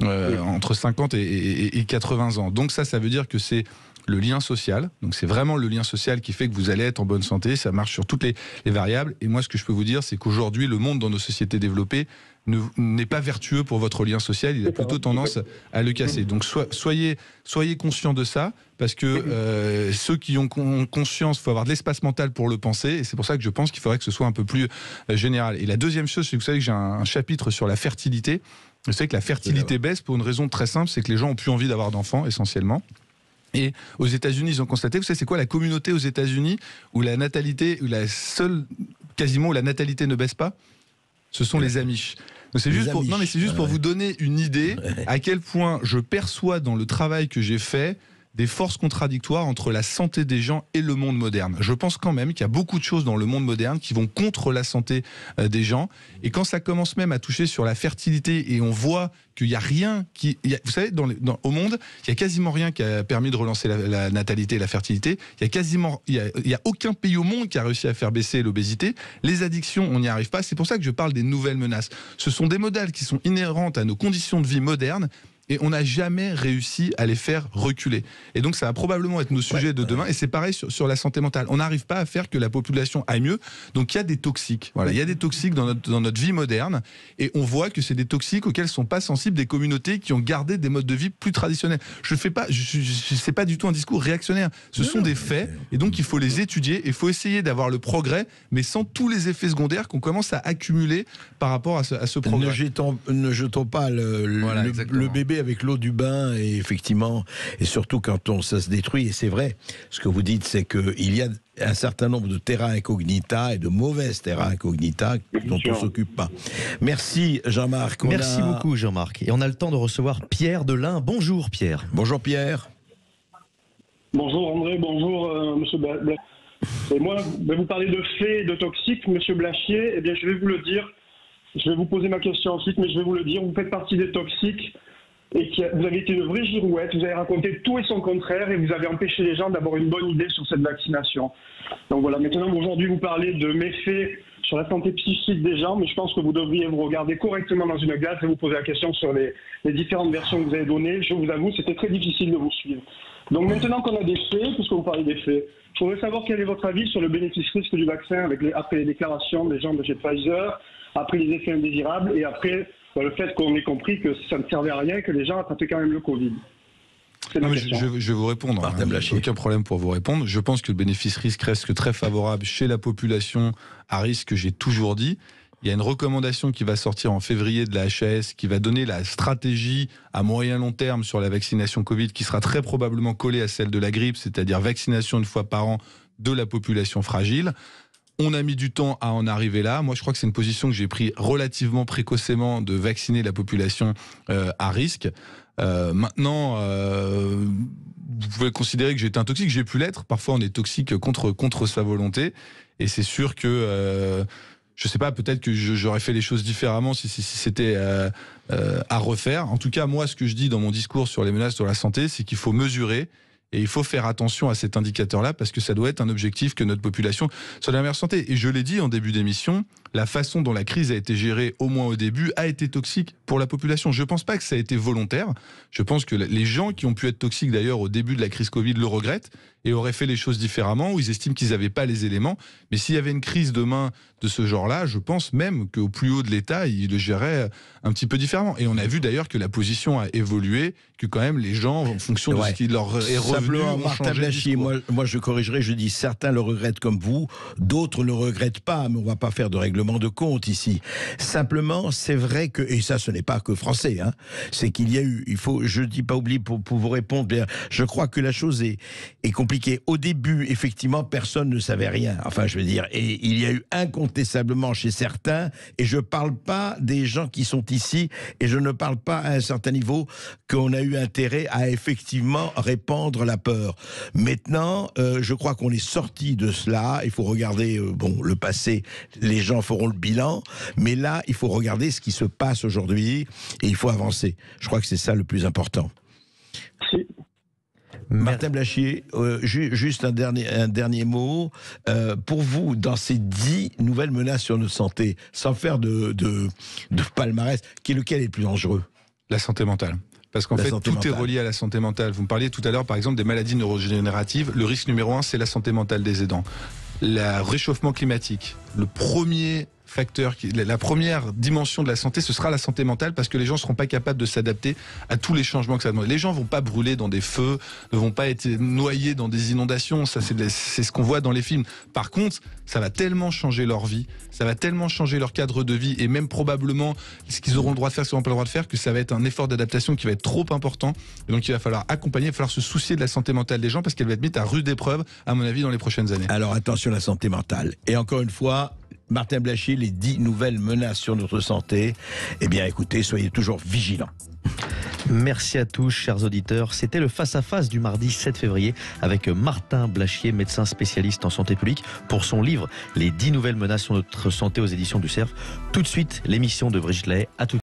entre 50 et 80 ans. Donc ça veut dire que c'est le lien social. Donc c'est vraiment le lien social qui fait que vous allez être en bonne santé. Ça marche sur toutes les variables. Et moi, ce que je peux vous dire, c'est qu'aujourd'hui, le monde dans nos sociétés développées n'est pas vertueux pour votre lien social, il a plutôt tendance à le casser. Donc soyez conscients de ça, parce que ceux qui ont conscience, il faut avoir de l'espace mental pour le penser, et c'est pour ça que je pense qu'il faudrait que ce soit un peu plus général. Et la deuxième chose, c'est que vous savez que j'ai un chapitre sur la fertilité. Vous savez que la fertilité baisse pour une raison très simple, c'est que les gens ont plus envie d'avoir d'enfants, essentiellement. Et aux États-Unis, ils ont constaté, vous savez, c'est quoi la communauté aux États-Unis où la natalité, quasiment où la natalité ne baisse pas? Ce sont les Amish. Donc c'est juste pour vous donner une idée à quel point je perçois dans le travail que j'ai fait des forces contradictoires entre la santé des gens et le monde moderne. Je pense quand même qu'il y a beaucoup de choses dans le monde moderne qui vont contre la santé des gens. Et quand ça commence même à toucher sur la fertilité et on voit qu'il n'y a rien qui... vous savez, au monde, il n'y a quasiment rien qui a permis de relancer la natalité et la fertilité. Il y a aucun pays au monde qui a réussi à faire baisser l'obésité. Les addictions, on n'y arrive pas. C'est pour ça que je parle des nouvelles menaces. Ce sont des modèles qui sont inhérentes à nos conditions de vie modernes. Et on n'a jamais réussi à les faire reculer. Et donc ça va probablement être nos sujets de demain. Et c'est pareil sur la santé mentale. On n'arrive pas à faire que la population aille mieux. Donc il y a des toxiques. Voilà, il y a des toxiques dans notre vie moderne. Et on voit que c'est des toxiques auxquels ne sont pas sensibles des communautés qui ont gardé des modes de vie plus traditionnels. C'est pas du tout un discours réactionnaire. Ce sont des faits. Et donc il faut les étudier. Il faut essayer d'avoir le progrès, mais sans tous les effets secondaires qu'on commence à accumuler par rapport à ce progrès. Ne jetons pas le bébé couler avec l'eau du bain, et effectivement, et surtout quand ça se détruit, et c'est vrai, ce que vous dites, c'est qu'il y a un certain nombre de terra incognita et de mauvaises terra incognita dont on ne s'occupe pas. Merci Jean-Marc. Merci beaucoup Jean-Marc. Et on a le temps de recevoir Pierre de l'Ain. Bonjour Pierre. Bonjour Pierre. Bonjour André, bonjour Monsieur Blachier. Et moi, vous parlez de faits et de toxiques, Monsieur Blachier, eh bien je vais vous le dire. Je vais vous poser ma question ensuite, mais je vais vous le dire. Vous faites partie des toxiques et vous avez été une vraie girouette. Vous avez raconté tout et son contraire et vous avez empêché les gens d'avoir une bonne idée sur cette vaccination. Donc voilà, maintenant aujourd'hui vous parlez de méfaits sur la santé psychique des gens, mais je pense que vous devriez vous regarder correctement dans une glace et vous poser la question sur les différentes versions que vous avez données. Je vous avoue, c'était très difficile de vous suivre. Donc maintenant qu'on a des faits, puisque vous parlez des faits, je voudrais savoir quel est votre avis sur le bénéfice-risque du vaccin après les déclarations des gens de chez Pfizer, après les effets indésirables et après le fait qu'on ait compris que ça ne servait à rien et que les gens attrapaient quand même le Covid. Non, mais je vais vous répondre. Aucun problème pour vous répondre. Je pense que le bénéfice-risque reste très favorable chez la population à risque, j'ai toujours dit. Il y a une recommandation qui va sortir en février de la HAS qui va donner la stratégie à moyen long terme sur la vaccination Covid qui sera très probablement collée à celle de la grippe, c'est-à-dire vaccination une fois par an de la population fragile. On a mis du temps à en arriver là. Moi, je crois que c'est une position que j'ai prise relativement précocement de vacciner la population à risque. Maintenant, vous pouvez considérer que j'étais un toxique. J'ai pu l'être. Parfois, on est toxique contre sa volonté. Et c'est sûr que... je sais pas, peut-être que j'aurais fait les choses différemment si c'était à refaire. En tout cas, moi, ce que je dis dans mon discours sur les menaces de la santé, c'est qu'il faut mesurer et il faut faire attention à cet indicateur-là parce que ça doit être un objectif que notre population soit dans la meilleure santé. Et je l'ai dit en début d'émission, la façon dont la crise a été gérée, au moins au début, a été toxique pour la population. Je ne pense pas que ça a été volontaire. Je pense que les gens qui ont pu être toxiques d'ailleurs au début de la crise Covid le regrettent et auraient fait les choses différemment ou ils estiment qu'ils n'avaient pas les éléments. Mais s'il y avait une crise demain de ce genre-là, je pense même qu'au plus haut de l'État, ils le géraient un petit peu différemment. Et on a vu d'ailleurs que la position a évolué, que quand même les gens, en fonction de ce qui leur est revenu, ont Martin changé. Blachier, moi je corrigerai, je dis certains le regrettent comme vous, d'autres ne le regrettent pas, mais on ne va pas faire de règlement de compte ici. Simplement, c'est vrai que, et ça ce n'est pas que français, hein, c'est qu'il y a eu, je ne dis pas oublier pour vous répondre, bien, je crois que la chose est compliquée. Au début, effectivement, personne ne savait rien, enfin je veux dire, et il y a eu incontestablement chez certains, et je ne parle pas des gens qui sont ici, et je ne parle pas à un certain niveau qu'on a eu intérêt à effectivement répandre la peur. Maintenant, je crois qu'on est sorti de cela, il faut regarder le passé, les gens feront le bilan, mais là, il faut regarder ce qui se passe aujourd'hui et il faut avancer. Je crois que c'est ça le plus important. Si. Martin Blachier, juste un dernier mot. Pour vous, dans ces 10 nouvelles menaces sur notre santé, sans faire de palmarès, lequel est le plus dangereux ? La santé mentale. Parce qu'en fait, tout est relié à la santé mentale. Vous me parliez tout à l'heure, par exemple, des maladies neurodégénératives. Le risque numéro 1, c'est la santé mentale des aidants. Le réchauffement climatique, le premier facteur, la première dimension de la santé, ce sera la santé mentale parce que les gens ne seront pas capables de s'adapter à tous les changements que ça demande. Les gens ne vont pas brûler dans des feux, ne vont pas être noyés dans des inondations, ça c'est ce qu'on voit dans les films. Par contre, ça va tellement changer leur vie, ça va tellement changer leur cadre de vie et même probablement ce qu'ils auront le droit de faire, ce qu'ils n'auront pas le droit de faire, que ça va être un effort d'adaptation qui va être trop important. Et donc il va falloir accompagner, il va falloir se soucier de la santé mentale des gens parce qu'elle va être mise à rude épreuve, à mon avis, dans les prochaines années. Alors attention à la santé mentale. Et encore une fois, Martin Blachier, les 10 nouvelles menaces sur notre santé. Eh bien, écoutez, soyez toujours vigilants. Merci à tous, chers auditeurs. C'était le face-à-face du mardi 7 février avec Martin Blachier, médecin spécialiste en santé publique, pour son livre « Les 10 nouvelles menaces sur notre santé » aux éditions du Cerf. Tout de suite, l'émission de Brigitte Lahaie. À tout